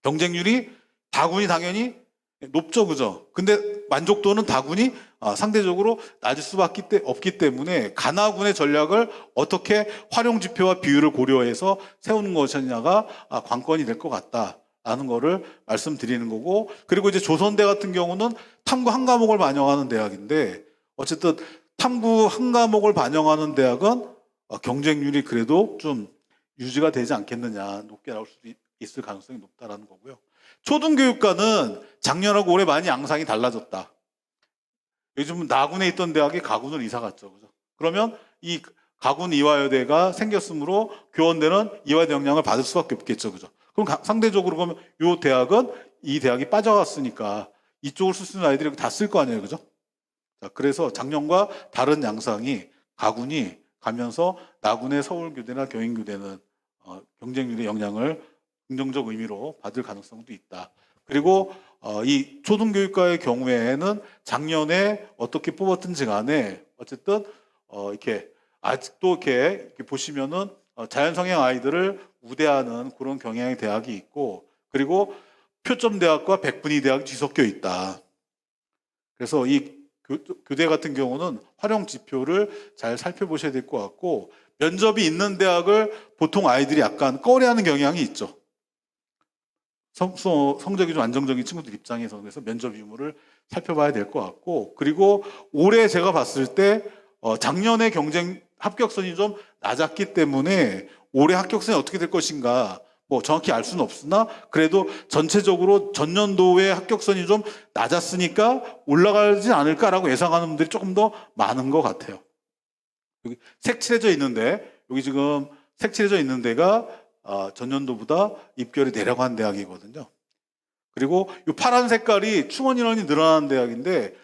경쟁률이 다군이 당연히 높죠, 그죠? 근데 만족도는 다군이 상대적으로 낮을 수밖에 없기 때문에 가나군의 전략을 어떻게 활용 지표와 비율을 고려해서 세우는 것이냐가 관건이 될 것 같다라는 거를 말씀드리는 거고, 그리고 이제 조선대 같은 경우는 탐구 한 과목을 반영하는 대학인데 어쨌든 탐구 한 과목을 반영하는 대학은 경쟁률이 그래도 좀 유지가 되지 않겠느냐, 높게 나올 수도 있을 가능성이 높다라는 거고요. 초등교육과는 작년하고 올해 많이 양상이 달라졌다. 요즘은 나군에 있던 대학이 가군으로 이사 갔죠. 그죠? 그러면 이 가군 이화여대가 생겼으므로 교원대는 이화여대 영향을 받을 수밖에 없겠죠. 그죠? 그럼 상대적으로 보면 이 대학은 이 대학이 빠져갔으니까 이쪽을 쓸 수 있는 아이들이 다 쓸 거 아니에요. 그죠? 자, 그래서 작년과 다른 양상이 가군이 가면서 나군의 서울교대나 경인교대는 경쟁률의 영향을 긍정적 의미로 받을 가능성도 있다. 그리고 이 초등교육과의 경우에는 작년에 어떻게 뽑았든지 간에 어쨌든 이렇게 아직도 이렇게 보시면은 자연성향 아이들을 우대하는 그런 경향의 대학이 있고, 그리고 표점대학과 100분위 대학이 뒤섞여 있다. 그래서 이 교대 같은 경우는 활용 지표를 잘 살펴보셔야 될 것 같고, 면접이 있는 대학을 보통 아이들이 약간 꺼려하는 경향이 있죠. 성적이 좀 안정적인 친구들 입장에서. 그래서 면접 유무를 살펴봐야 될 것 같고, 그리고 올해 제가 봤을 때 작년에 합격선이 좀 낮았기 때문에 올해 합격선이 어떻게 될 것인가 뭐 정확히 알 수는 없으나 그래도 전체적으로 전년도의 합격선이 좀 낮았으니까 올라가지 않을까라고 예상하는 분들이 조금 더 많은 것 같아요. 여기 색칠해져 있는데, 여기 지금 색칠해져 있는 데가 전년도보다 입결이 내려간 대학이거든요. 그리고 이 파란 색깔이 충원 인원이 늘어나는 대학인데,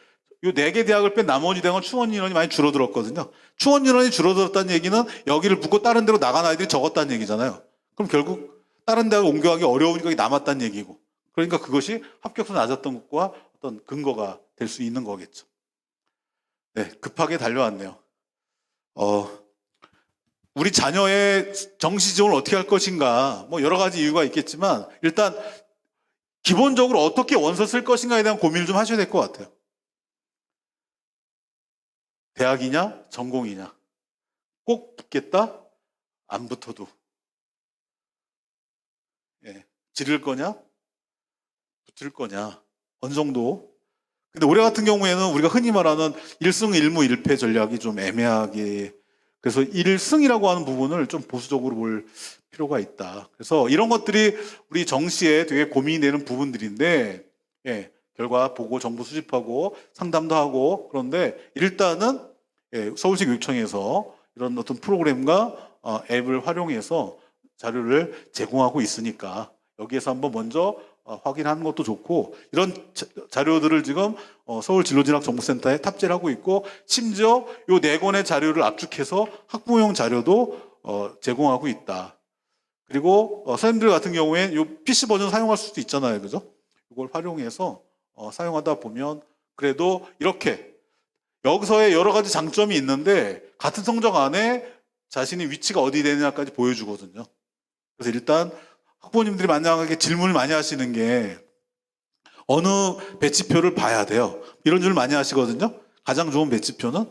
이 4개 대학을 뺀 나머지 대학은 충원 인원이 많이 줄어들었거든요. 충원 인원이 줄어들었다는 얘기는 여기를 붙고 다른 데로 나간 아이들이 적었다는 얘기잖아요. 그럼 결국 다른 대학을 옮겨가기 어려우니까 남았다는 얘기고, 그러니까 그것이 합격수 낮았던 것과 어떤 근거가 될 수 있는 거겠죠. 네, 급하게 달려왔네요. 우리 자녀의 정시 지원을 어떻게 할 것인가, 뭐 여러 가지 이유가 있겠지만 일단 기본적으로 어떻게 원서 쓸 것인가에 대한 고민을 좀 하셔야 될 것 같아요. 대학이냐, 전공이냐. 꼭 붙겠다? 안 붙어도. 예. 지를 거냐? 붙을 거냐? 어느 정도? 근데 올해 같은 경우에는 우리가 흔히 말하는 1승 1무 1패 전략이 좀 애매하게, 그래서 1승이라고 하는 부분을 좀 보수적으로 볼 필요가 있다. 그래서 이런 것들이 우리 정시에 되게 고민이 되는 부분들인데, 예, 결과 보고 정보 수집하고 상담도 하고, 그런데 일단은 서울시 교육청에서 이런 어떤 프로그램과 앱을 활용해서 자료를 제공하고 있으니까 여기에서 한번 먼저 확인하는 것도 좋고, 이런 자료들을 지금 서울진로진학정보센터에 탑재를 하고 있고, 심지어 이 4권의 자료를 압축해서 학부모용 자료도 제공하고 있다. 그리고 선생님들 같은 경우엔 이 PC 버전 사용할 수도 있잖아요, 그죠? 이걸 활용해서 사용하다 보면 그래도 이렇게 여기서의 여러 가지 장점이 있는데 같은 성적 안에 자신의 위치가 어디 되느냐까지 보여주거든요. 그래서 일단 학부모님들이 만약에 질문을 많이 하시는 게 어느 배치표를 봐야 돼요. 이런 질문 많이 하시거든요. 가장 좋은 배치표는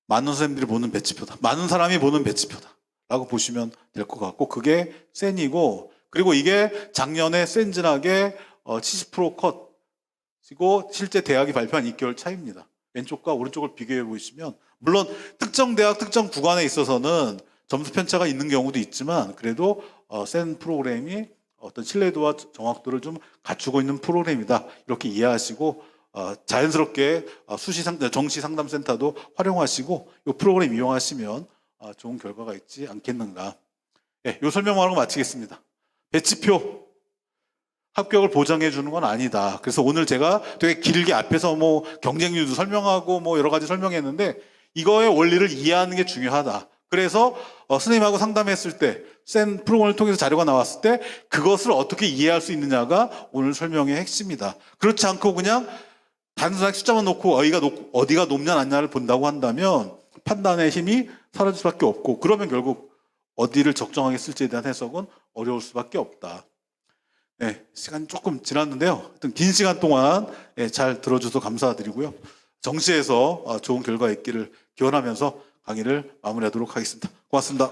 많은 선생님들이 보는 배치표다. 많은 사람이 보는 배치표다. 라고 보시면 될 것 같고, 그게 센이고, 그리고 이게 작년에 센진하게 70% 컷이고 실제 대학이 발표한 2개월 차이입니다. 왼쪽과 오른쪽을 비교해 보시면, 물론 특정 대학 특정 구간에 있어서는 점수 편차가 있는 경우도 있지만 그래도 센 프로그램이 어떤 신뢰도와 정확도를 좀 갖추고 있는 프로그램이다, 이렇게 이해하시고 자연스럽게 정시 상담센터도 활용하시고 이 프로그램 이용하시면 좋은 결과가 있지 않겠는가. 네, 이 설명하고 마치겠습니다. 배치표 합격을 보장해 주는 건 아니다. 그래서 오늘 제가 되게 길게 앞에서 뭐 경쟁률도 설명하고 뭐 여러 가지 설명했는데 이거의 원리를 이해하는 게 중요하다. 그래서 선생님하고 상담했을 때 센 프로그램을 통해서 자료가 나왔을 때 그것을 어떻게 이해할 수 있느냐가 오늘 설명의 핵심이다. 그렇지 않고 그냥 단순하게 숫자만 놓고 어디가 높냐 낮냐를 본다고 한다면 판단의 힘이 사라질 수밖에 없고, 그러면 결국 어디를 적정하게 쓸지에 대한 해석은 어려울 수밖에 없다. 네, 시간이 조금 지났는데요. 하여튼 긴 시간 동안 잘 들어줘서 감사드리고요. 정시에서 좋은 결과 있기를 기원하면서 강의를 마무리하도록 하겠습니다. 고맙습니다.